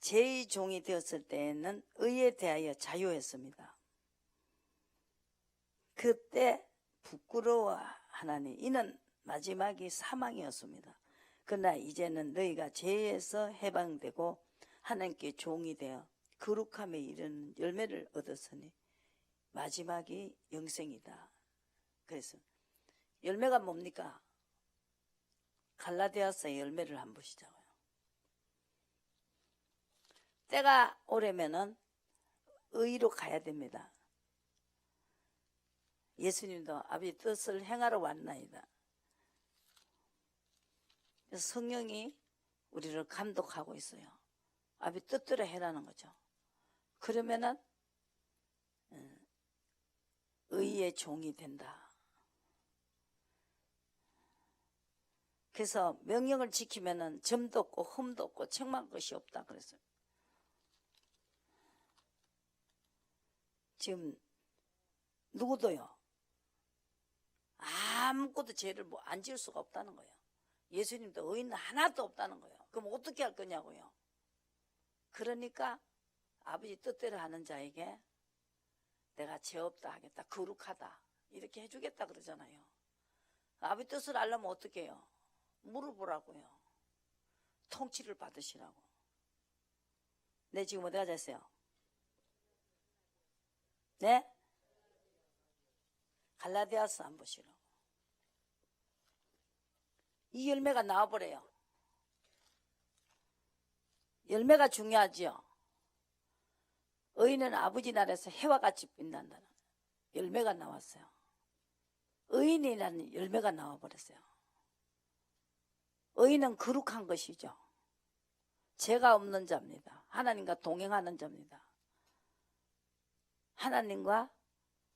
Speaker 1: 죄의 종이 되었을 때에는 의에 대하여 자유했습니다. 그때 부끄러워하나니 이는 마지막이 사망이었습니다. 그러나 이제는 너희가 죄에서 해방되고 하나님께 종이 되어 거룩함에 이르는 열매를 얻었으니 마지막이 영생이다. 그래서 열매가 뭡니까? 갈라디아서의 열매를 한번 보시자고요. 때가 오려면은 의로 가야 됩니다. 예수님도 아버지 뜻을 행하러 왔나이다. 그래서 성령이 우리를 감독하고 있어요. 아버지 뜻대로 해라는 거죠. 그러면은 의의 종이 된다. 그래서 명령을 지키면은 점도 없고 흠도 없고 책망 것이 없다 그랬어요. 지금 누구도요 아무것도 죄를 안 지을 수가 없다는 거예요. 예수님도 의인 하나도 없다는 거예요. 그럼 어떻게 할 거냐고요. 그러니까 아버지 뜻대로 하는 자에게 내가 죄 없다 하겠다, 거룩하다 이렇게 해주겠다 그러잖아요. 아버지 뜻을 알려면 어떻게 해요? 물어보라고요. 통치를 받으시라고. 네, 지금 어디 가자 했어요? 네? 갈라디아서 한번 보시라고. 이 열매가 나와버려요. 열매가 중요하지요. 의인은 아버지 나라에서 해와 같이 빛난다는 열매가 나왔어요. 의인이라는 열매가 나와버렸어요. 의인은 거룩한 것이죠. 죄가 없는 자입니다. 하나님과 동행하는 자입니다.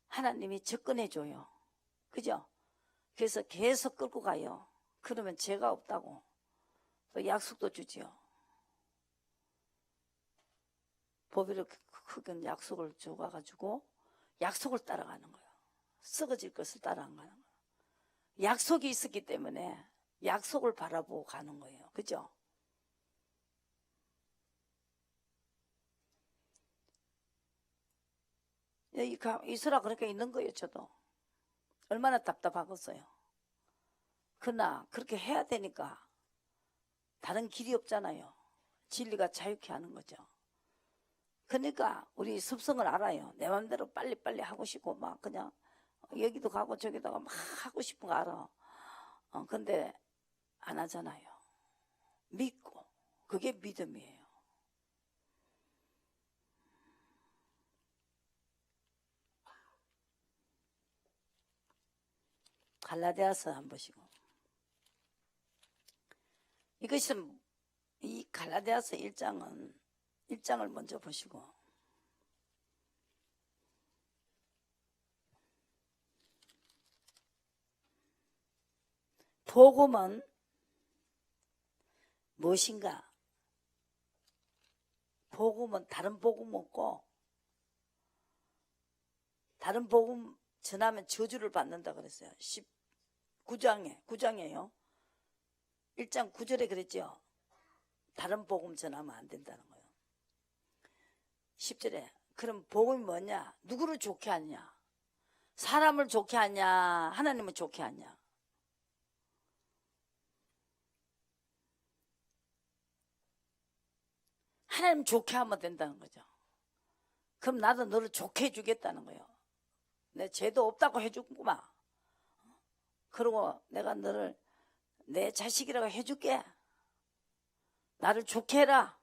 Speaker 1: 하나님이 접근해줘요. 그죠? 그래서 계속 끌고 가요. 그러면 죄가 없다고 또 약속도 주지요. 보배로 큰 약속을 줘가지고 약속을 따라가는 거예요. 썩어질 것을 따라가는 거예요. 약속이 있었기 때문에 약속을 바라보고 가는 거예요. 그죠? 이스라 그렇게 있는 거예요. 저도 얼마나 답답하겠어요. 그러나 그렇게 해야 되니까 다른 길이 없잖아요. 진리가 자유케 하는 거죠. 그러니까 우리 습성을 알아요. 내 마음대로 빨리빨리 하고 싶고 막 그냥 여기도 가고 저기도 막 하고 싶은 거 알아. 근데 안 하잖아요. 믿고 그게 믿음이에요. 갈라디아서 한번 보시고. 이것은 이 갈라디아서 1장을 먼저 보시고. 복음은 무엇인가? 복음은 다른 복음 없고 다른 복음 전하면 저주를 받는다 그랬어요. 9장이에요. 1장 9절에 그랬죠. 다른 복음 전하면 안 된다는 거예요. 10절에 그럼 복음이 뭐냐? 누구를 좋게 하느냐? 사람을 좋게 하냐, 하나님을 좋게 하냐? 하나님 좋게 하면 된다는 거죠. 그럼 나도 너를 좋게 해주겠다는 거예요. 내 죄도 없다고 해주구만. 그리고 내가 너를 내 자식이라고 해줄게. 나를 좋게 해라.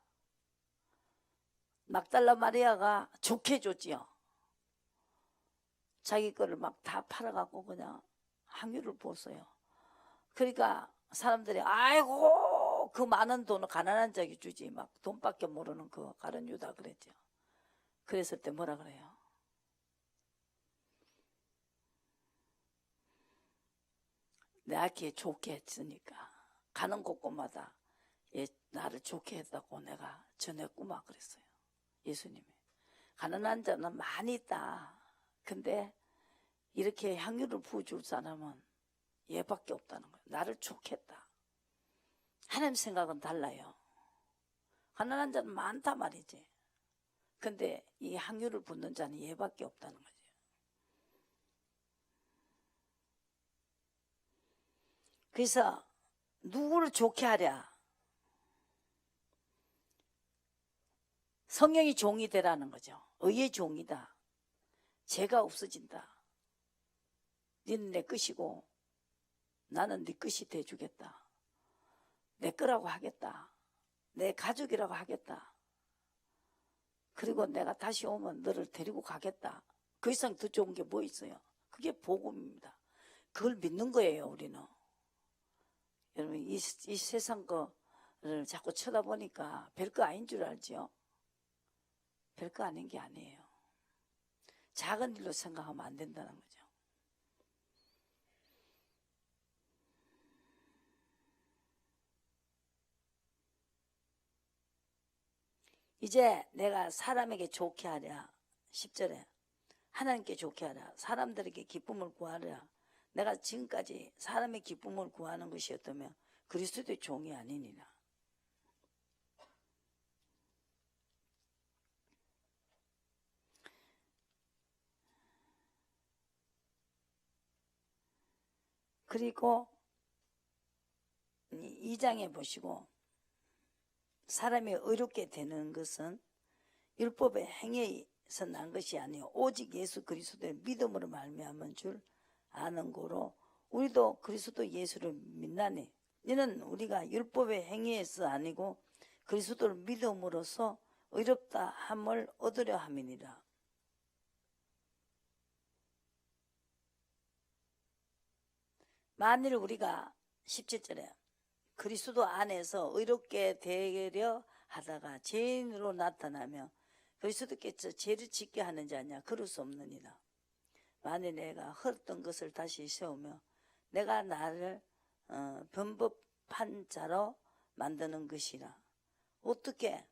Speaker 1: 막달라 마리아가 좋게 해줬지요. 자기 거를 막 다 팔아갖고 그냥 항유를 부었어요. 그러니까 사람들이 아이고 그 많은 돈을 가난한 자에게 주지 막 돈밖에 모르는 그 가룟 유다 그랬죠. 그랬을 때 뭐라 그래요? 내게 좋게 했으니까 가는 곳곳마다 나를 좋게 했다고 내가 전했구만 그랬어요. 예수님이. 가난한 자는 많이 있다. 근데 이렇게 향유를 부어줄 사람은 얘밖에 없다는 거예요. 나를 좋게 했다. 하나님 생각은 달라요. 가난한 자는 많다 말이지. 근데 이 향유를 붓는 자는 얘밖에 없다는 거죠. 그래서 누구를 좋게 하랴? 성령이 종이 되라는 거죠. 의의 종이다. 죄가 없어진다. 너는 내 것이고 나는 네 것이 돼주겠다. 내 거라고 하겠다. 내 가족이라고 하겠다. 그리고 내가 다시 오면 너를 데리고 가겠다. 그 이상 더 좋은 게 뭐 있어요? 그게 복음입니다. 그걸 믿는 거예요, 우리는. 여러분, 이 세상 거를 자꾸 쳐다보니까 별거 아닌 줄 알죠? 별거 아닌 게 아니에요. 작은 일로 생각하면 안 된다는 거죠. 이제 내가 사람에게 좋게 하랴. 10절에 하나님께 좋게 하라. 사람들에게 기쁨을 구하라. 내가 지금까지 사람의 기쁨을 구하는 것이었다면 그리스도의 종이 아니니라. 그리고 2장에 보시고 사람이 의롭게 되는 것은 율법의 행위에서 난 것이 아니요 오직 예수 그리스도의 믿음으로 말미암은 줄 아는 고로 우리도 그리스도 예수를 믿나니 이는 우리가 율법의 행위에서 아니고 그리스도를 믿음으로써 의롭다 함을 얻으려 함이니라. 만일 우리가 17절에 그리스도 안에서 의롭게 되려 하다가 죄인으로 나타나며 그리스도께서 죄를 짓게 하는 자냐 그럴 수 없느니라. 만일 내가 헐었던 것을 다시 세우며 내가 나를 변법한 자로 만드는 것이라. 어떻게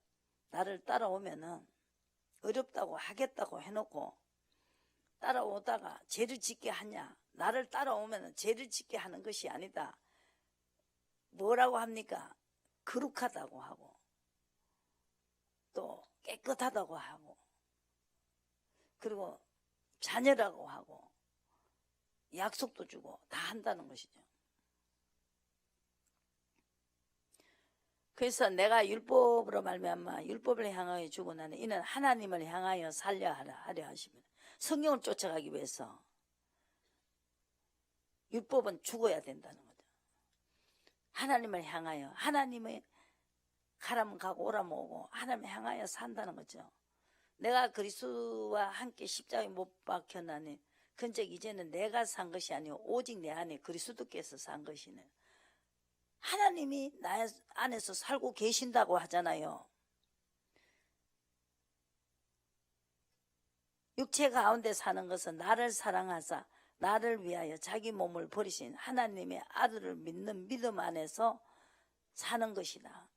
Speaker 1: 나를 따라오면은 어렵다고 하겠다고 해놓고 따라오다가 죄를 짓게 하냐. 나를 따라오면은 죄를 짓게 하는 것이 아니다. 뭐라고 합니까? 거룩하다고 하고 또 깨끗하다고 하고 그리고 자녀라고 하고 약속도 주고 다 한다는 것이죠. 그래서 내가 율법으로 말미암아 율법을 향하여 주고 나는 이는 하나님을 향하여 살려 하려 하시면 성령을 쫓아가기 위해서 율법은 죽어야 된다는 거죠. 하나님을 향하여 하나님의 가라면 가고 오라면 오고 하나님을 향하여 산다는 거죠. 내가 그리스도와 함께 십자가에 못 박혔나니 근즉 이제는 내가 산 것이 아니오 오직 내 안에 그리스도께서 산 것이네. 하나님이 나 안에서 살고 계신다고 하잖아요. 육체 가운데 사는 것은 나를 사랑하사 나를 위하여 자기 몸을 버리신 하나님의 아들을 믿는 믿음 안에서 사는 것이다.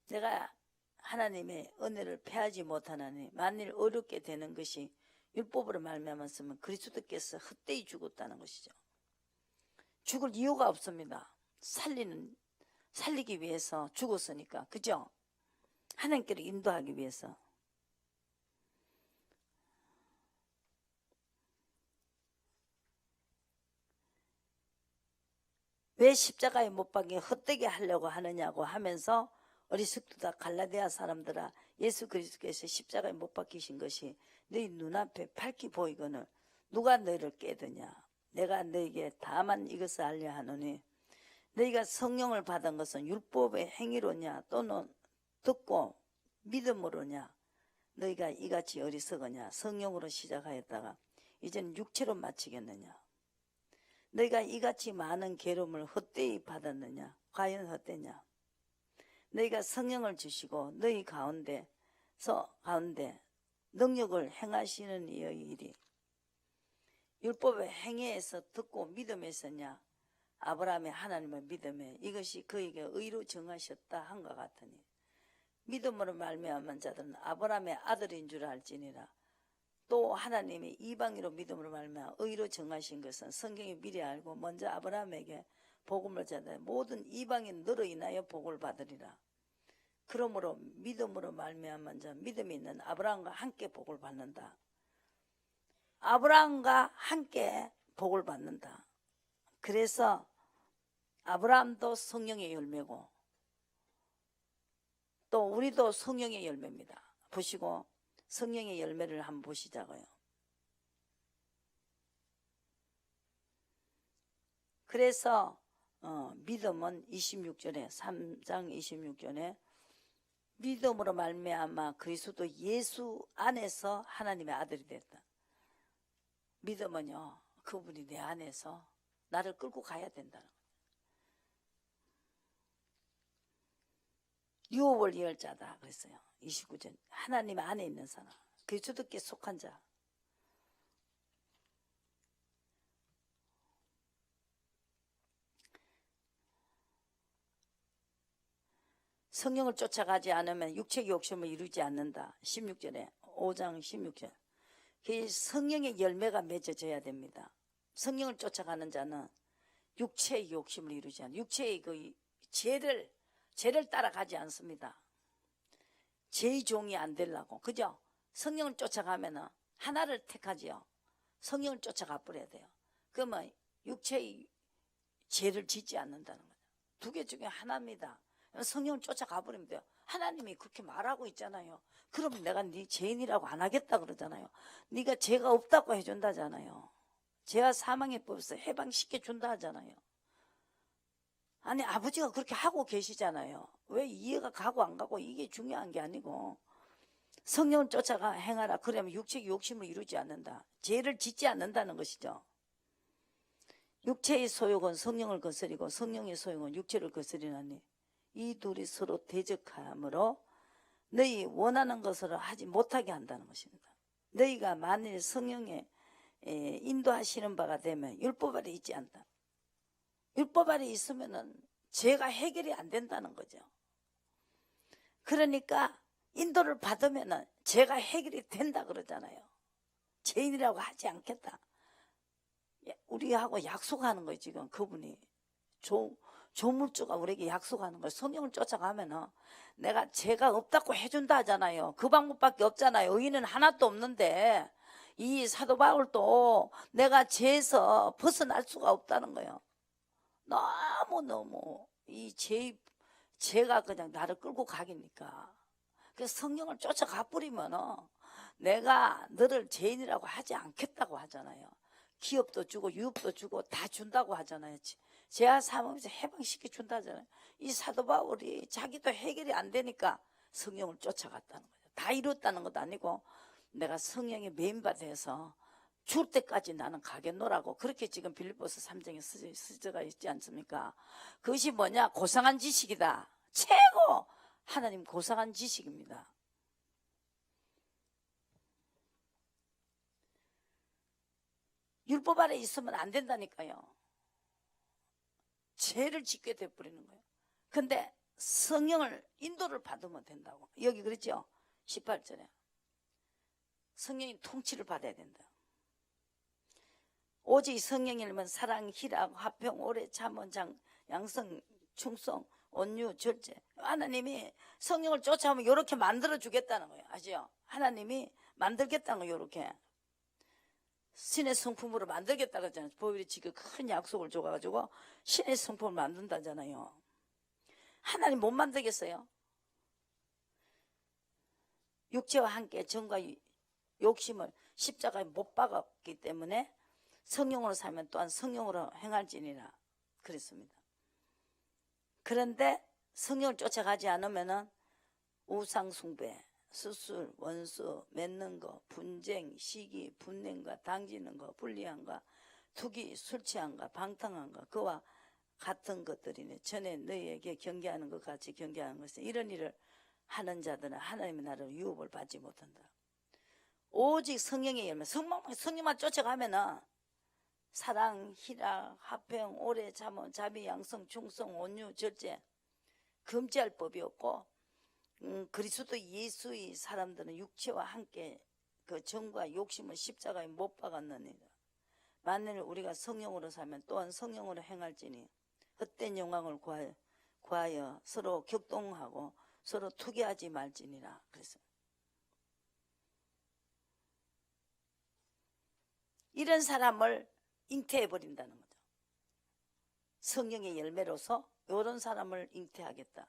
Speaker 1: 내가 하나님의 은혜를 패하지 못하나니 만일 어렵게 되는 것이 율법으로 말미암았으면 그리스도께서 헛되이 죽었다는 것이죠. 죽을 이유가 없습니다. 살리기 위해서 죽었으니까. 그죠? 하나님께로 인도하기 위해서. 왜 십자가에 못 박게 헛되게 하려고 하느냐고 하면서 어리석다 갈라디아 사람들아, 예수 그리스도께서 십자가에 못 박히신 것이 너희 눈앞에 밝히 보이거늘 누가 너희를 깨드냐. 내가 너희에게 다만 이것을 알려 하노니 너희가 성령을 받은 것은 율법의 행위로냐 또는 듣고 믿음으로냐. 너희가 이같이 어리석으냐. 성령으로 시작하였다가 이제는 육체로 마치겠느냐. 너희가 이같이 많은 괴로움을 헛되이 받았느냐. 과연 헛되냐. 너희가 성령을 주시고 너희 가운데 능력을 행하시는 이의 일이 율법의 행위에서 듣고 믿음에서냐. 아브라함의 하나님을 믿음에 이것이 그에게 의로 정하셨다 한것 같으니 믿음으로 말미암은 자들은 아브라함의 아들인 줄 알지니라. 또 하나님이 이방인으로 믿음으로 말미암아 의로 정하신 것은 성경이 미리 알고 먼저 아브라함에게 복음을 전하되 모든 이방인 너로 인하여 복을 받으리라. 그러므로 믿음으로 말미암은 자 믿음이 있는 아브라함과 함께 복을 받는다. 아브라함과 함께 복을 받는다. 그래서 아브라함도 성령의 열매고 또 우리도 성령의 열매입니다. 보시고 성령의 열매를 한번 보시자고요. 그래서 믿음은 26절에 3장 26절에 믿음으로 말미암아 그리스도 예수 안에서 하나님의 아들이 됐다. 믿음은요, 그분이 내 안에서 나를 끌고 가야 된다는 거예요. 유업을 이을 자다 그랬어요. 29절 하나님 안에 있는 사람, 그리스도께 속한 자. 성령을 쫓아가지 않으면 육체의 욕심을 이루지 않는다. 16절에 5장 16절. 그 성령의 열매가 맺어져야 됩니다. 성령을 쫓아가는 자는 육체의 욕심을 이루지 않아요. 육체의 그 죄를 따라가지 않습니다. 죄의 종이 안 되려고. 그죠? 성령을 쫓아가면은 하나를 택하지요. 성령을 쫓아가 버려야 돼요. 그러면 육체의 죄를 짓지 않는다는 거죠. 두 개 중에 하나입니다. 성령을 쫓아가 버리면 돼요. 하나님이 그렇게 말하고 있잖아요. 그러면 내가 네 죄인이라고 안 하겠다 그러잖아요. 네가 죄가 없다고 해준다잖아요. 죄와 사망의 법에서 해방시켜 준다 하잖아요. 아니 아버지가 그렇게 하고 계시잖아요. 왜 이해가 가고 안 가고 이게 중요한 게 아니고 성령을 쫓아가 행하라. 그러면 육체의 욕심을 이루지 않는다. 죄를 짓지 않는다는 것이죠. 육체의 소욕은 성령을 거스리고 성령의 소욕은 육체를 거스리나니 이 둘이 서로 대적하므로 너희 원하는 것을 하지 못하게 한다는 것입니다. 너희가 만일 성령의 인도하시는 바가 되면 율법 아래 있지 않다. 율법 아래 있으면은 죄가 해결이 안 된다는 거죠. 그러니까 인도를 받으면은 죄가 해결이 된다 그러잖아요. 죄인이라고 하지 않겠다. 우리하고 약속하는 거예요. 지금 그분이 조물주가 우리에게 약속하는 거예요. 성령을 쫓아가면은 내가 죄가 없다고 해준다 하잖아요. 그 방법밖에 없잖아요. 의인은 하나도 없는데 이 사도 바울도 내가 죄에서 벗어날 수가 없다는 거예요. 너무너무 이 죄가 그냥 나를 끌고 가기니까. 그래서 성령을 쫓아가 버리면은 내가 너를 죄인이라고 하지 않겠다고 하잖아요. 기업도 주고 유업도 주고 다 준다고 하잖아요. 죄와 사망에서 해방시켜 준다잖아요. 이 사도 바울이 자기도 해결이 안 되니까 성령을 쫓아갔다는 거죠. 다 이뤘다는 것도 아니고 내가 성령에 메인받아서 줄 때까지 나는 가겠노라고 그렇게 지금 빌립보서 3장에 쓰여져 있지 않습니까? 그것이 뭐냐? 고상한 지식이다. 최고 하나님 고상한 지식입니다. 율법 아래 있으면 안 된다니까요. 죄를 짓게 돼버리는 거예요. 근데 성령을 인도를 받으면 된다고. 여기 그랬죠? 18절에 성령이 통치를 받아야 된다. 오직 성령이면 사랑, 희락, 화평, 오래 참은 양성, 충성, 온유, 절제. 하나님이 성령을 쫓아오면 이렇게 만들어 주겠다는 거예요. 아시죠? 하나님이 만들겠다는 거예요. 이렇게. 신의 성품으로 만들겠다 그러잖아요. 보일이 지금 큰 약속을 줘가지고 신의 성품을 만든다잖아요. 하나님 못 만들겠어요? 육체와 함께 정과 욕심을 십자가에 못 박았기 때문에 성령으로 살면 또한 성령으로 행할지니라 그랬습니다. 그런데 성령을 쫓아가지 않으면은 우상 숭배, 수술, 원수, 맺는 거, 분쟁, 시기, 분냉과 당지는 거, 불리함과 투기, 술 취함과 방탕함과 그와 같은 것들이네. 전에 너희에게 경계하는 것 같이 경계하는 것은 이런 일을 하는 자들은 하나님의 나라로 유업을 받지 못한다. 오직 성령의 열매, 성령만 쫓아가면은 사랑, 희락, 화평, 오래 참음, 자비, 양성, 충성, 온유, 절제 금지할 법이 없고 그리스도 예수의 사람들은 육체와 함께 그 정과 욕심을 십자가에 못 박았느니라. 만일 우리가 성령으로 살면 또한 성령으로 행할지니 헛된 영광을 구하여 서로 격동하고 서로 투기하지 말지니라. 그래서 이런 사람을 잉태해버린다는 거죠. 성령의 열매로서 이런 사람을 잉태하겠다.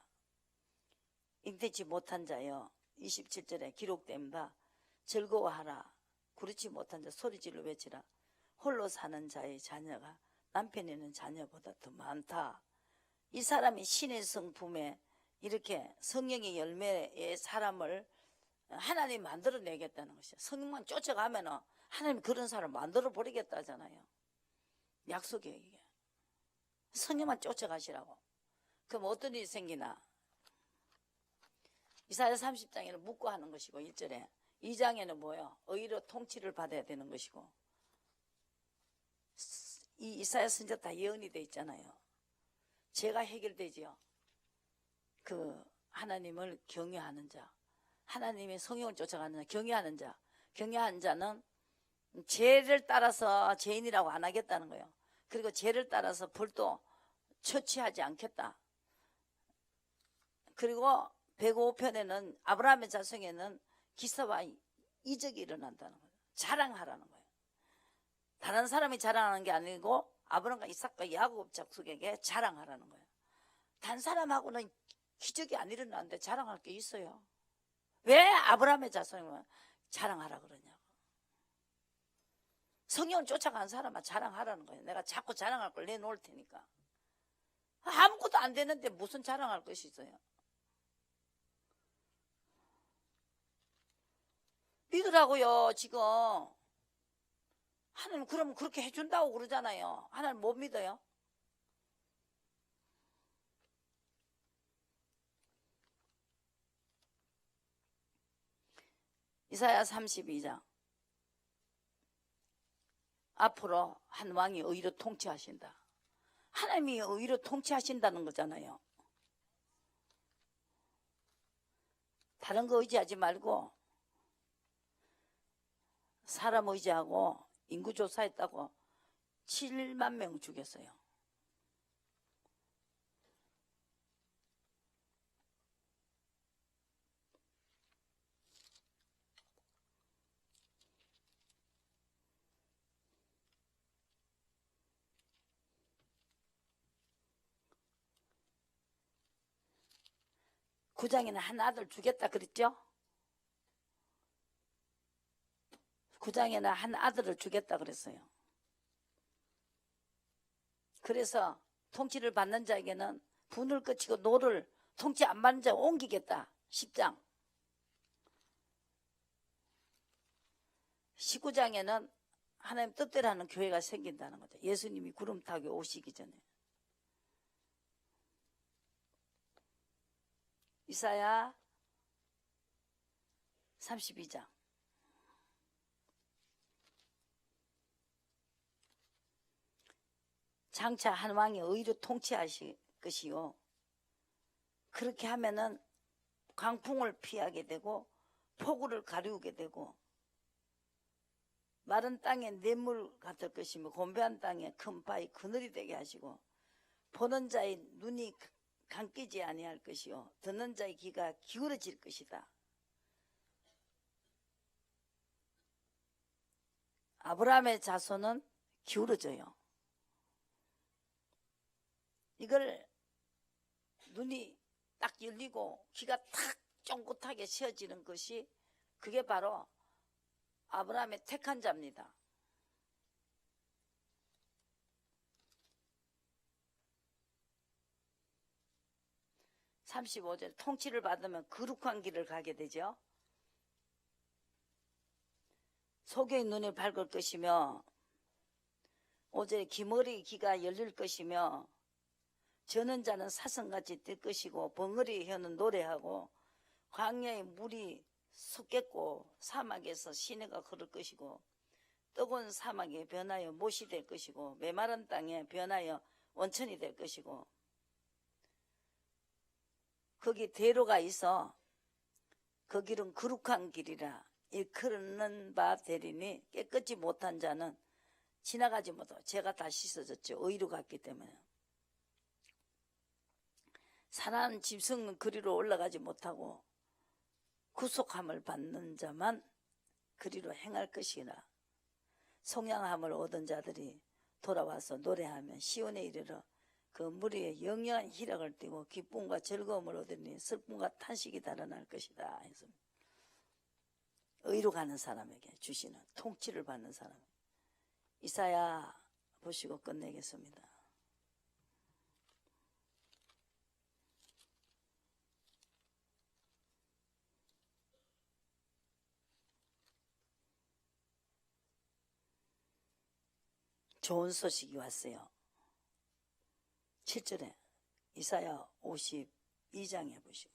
Speaker 1: 잉태치 못한 자여 27절에 기록된 바 즐거워하라. 그렇지 못한 자 소리질러 외치라. 홀로 사는 자의 자녀가 남편이 있는 자녀보다 더 많다. 이 사람이 신의 성품에 이렇게 성령의 열매의 사람을 하나님 만들어내겠다는 것이야. 성령만 쫓아가면 하나님 그런 사람 만들어버리겠다잖아요. 약속이에요 이게. 성령만 쫓아가시라고. 그럼 어떤 일이 생기나? 이사야 30장에는 묻고 하는 것이고 1절에 2장에는 뭐예요? 의로 통치를 받아야 되는 것이고 이 이사야 선지자 다 예언이 돼 있잖아요. 죄가 해결되지요. 그 하나님을 경외하는 자, 하나님의 성령을 쫓아가는 자, 경외하는 자, 경외하는 자는 죄를 따라서 죄인이라고 안 하겠다는 거예요. 그리고 죄를 따라서 벌도 처치하지 않겠다. 그리고 105편에는 아브라함의 자손에는 기사와 이적이 일어난다는 거예요. 자랑하라는 거예요. 다른 사람이 자랑하는 게 아니고 아브라함과 이삭과 야곱 족속에게 자랑하라는 거예요. 단 사람하고는 기적이 안 일어나는데 자랑할 게 있어요. 왜 아브라함의 자손이면 자랑하라 그러냐고. 성령을 쫓아간 사람은 자랑하라는 거예요. 내가 자꾸 자랑할 걸 내놓을 테니까. 아무것도 안 되는데 무슨 자랑할 것이 있어요. 믿으라고요. 지금 하나님 그러면 그렇게 해준다고 그러잖아요. 하나님 못 믿어요? 이사야 32장 앞으로 한 왕이 의로 통치하신다. 하나님이 의로 통치하신다는 거잖아요. 다른 거 의지하지 말고 사람 의지하고 인구조사했다고 7만 명 죽였어요. 구장에는 한 아들 주겠다 그랬죠? 구장에는 한 아들을 주겠다 그랬어요. 그래서 통치를 받는 자에게는 분을 끝이고 노를 통치 안 받는 자 옮기겠다. 10장 19장에는 하나님 뜻대로 하는 교회가 생긴다는 거죠. 예수님이 구름 타고 오시기 전에. 이사야 32장 장차 한 왕이 의로 통치하실 것이요. 그렇게 하면은 광풍을 피하게 되고 폭우를 가리우게 되고 마른 땅에 냇물 같을 것이며 곤배한 땅에 큰 바위 그늘이 되게 하시고 보는 자의 눈이 감기지 아니할 것이요 듣는 자의 귀가 기울어질 것이다. 아브라함의 자손은 기울어져요. 이걸 눈이 딱 열리고 귀가 탁 쫑긋하게 씌어지는 것이 그게 바로 아브라함의 택한 자입니다. (35절) 통치를 받으면 거룩한 길을 가게 되죠. 소경의 눈이 밝을 것이며 5절에 기머리 귀가 열릴 것이며 저는 자는 사슴같이 뛸 것이고 벙어리 혀는 노래하고 광야에 물이 솟겠고 사막에서 시내가 흐를 것이고 뜨거운 사막에 변하여 못이 될 것이고 메마른 땅에 변하여 원천이 될 것이고 거기 대로가 있어 그 길은 거룩한 길이라 일컬는 바 되리니 깨끗이 못한 자는 지나가지 못하고 죄가 다 씻어졌죠. 의로 갔기 때문에. 사나운 짐승은 그리로 올라가지 못하고 구속함을 받는 자만 그리로 행할 것이라. 속량함을 얻은 자들이 돌아와서 노래하며 시온에 이르러 그 무리에 영영한 희락을 띠고 기쁨과 즐거움을 얻으니 슬픔과 탄식이 달아날 것이다 했습니다. 의로 가는 사람에게 주시는 통치를 받는 사람. 이사야 보시고 끝내겠습니다. 좋은 소식이 왔어요. 7절에 이사야 52장에 보시고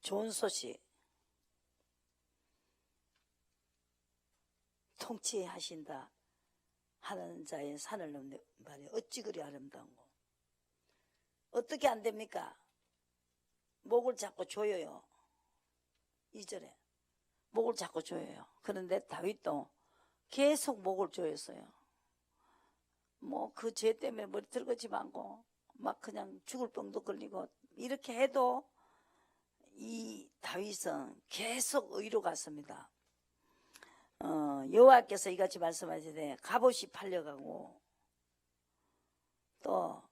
Speaker 1: 좋은 소식 통치하신다 하는 자의 산을 넘는 말이 어찌 그리 아름다운고 어떻게 안 됩니까? 목을 잡고 조여요. 2절에 목을 잡고 조여요. 그런데 다윗도 계속 목을 조였어요. 뭐 그 죄 때문에 머리 들거지 않고 막 그냥 죽을 병도 걸리고 이렇게 해도 이 다윗은 계속 의로 갔습니다. 여호와께서 이같이 말씀하시되 갑옷이 팔려가고 또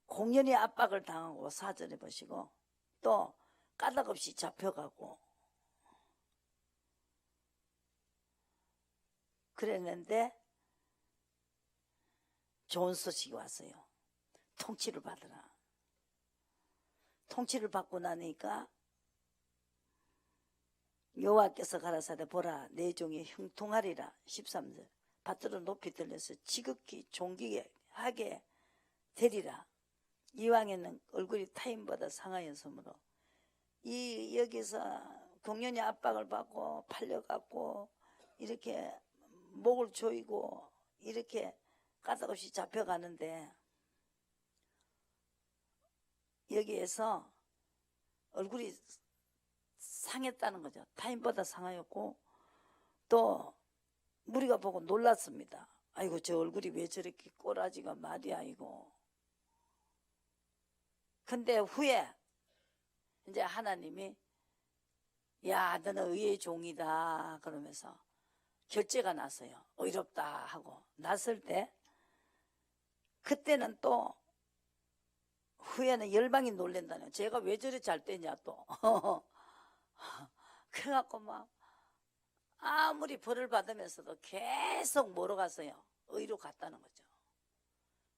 Speaker 1: 공연히 압박을 당하고 4절에 보시고 또 까닭없이 잡혀가고 그랬는데 좋은 소식이 왔어요. 통치를 받으라. 통치를 받고 나니까 여호와께서 가라사대 보라 내 종이 형통하리라. 13절 밭으로 높이 들려서 지극히 존귀하게 되리라. 이왕에는 얼굴이 타인보다 상하였으므로 이 여기서 공연히 압박을 받고 팔려갖고 이렇게 목을 조이고 이렇게 까닭없이 잡혀가는데 여기에서 얼굴이 상했다는 거죠. 타인보다 상하였고 또 무리가 보고 놀랐습니다. 아이고 저 얼굴이 왜 저렇게 꼬라지가 말이야 이거. 근데 후에 이제 하나님이 야 너는 의의 종이다 그러면서 결제가 났어요. 의롭다 하고 났을 때 그때는 또 후에는 열방이 놀랜다는 제가 왜 저리 잘 되냐 또 그래갖고 막 아무리 벌을 받으면서도 계속 뭐로 갔어요? 의로 갔다는 거죠.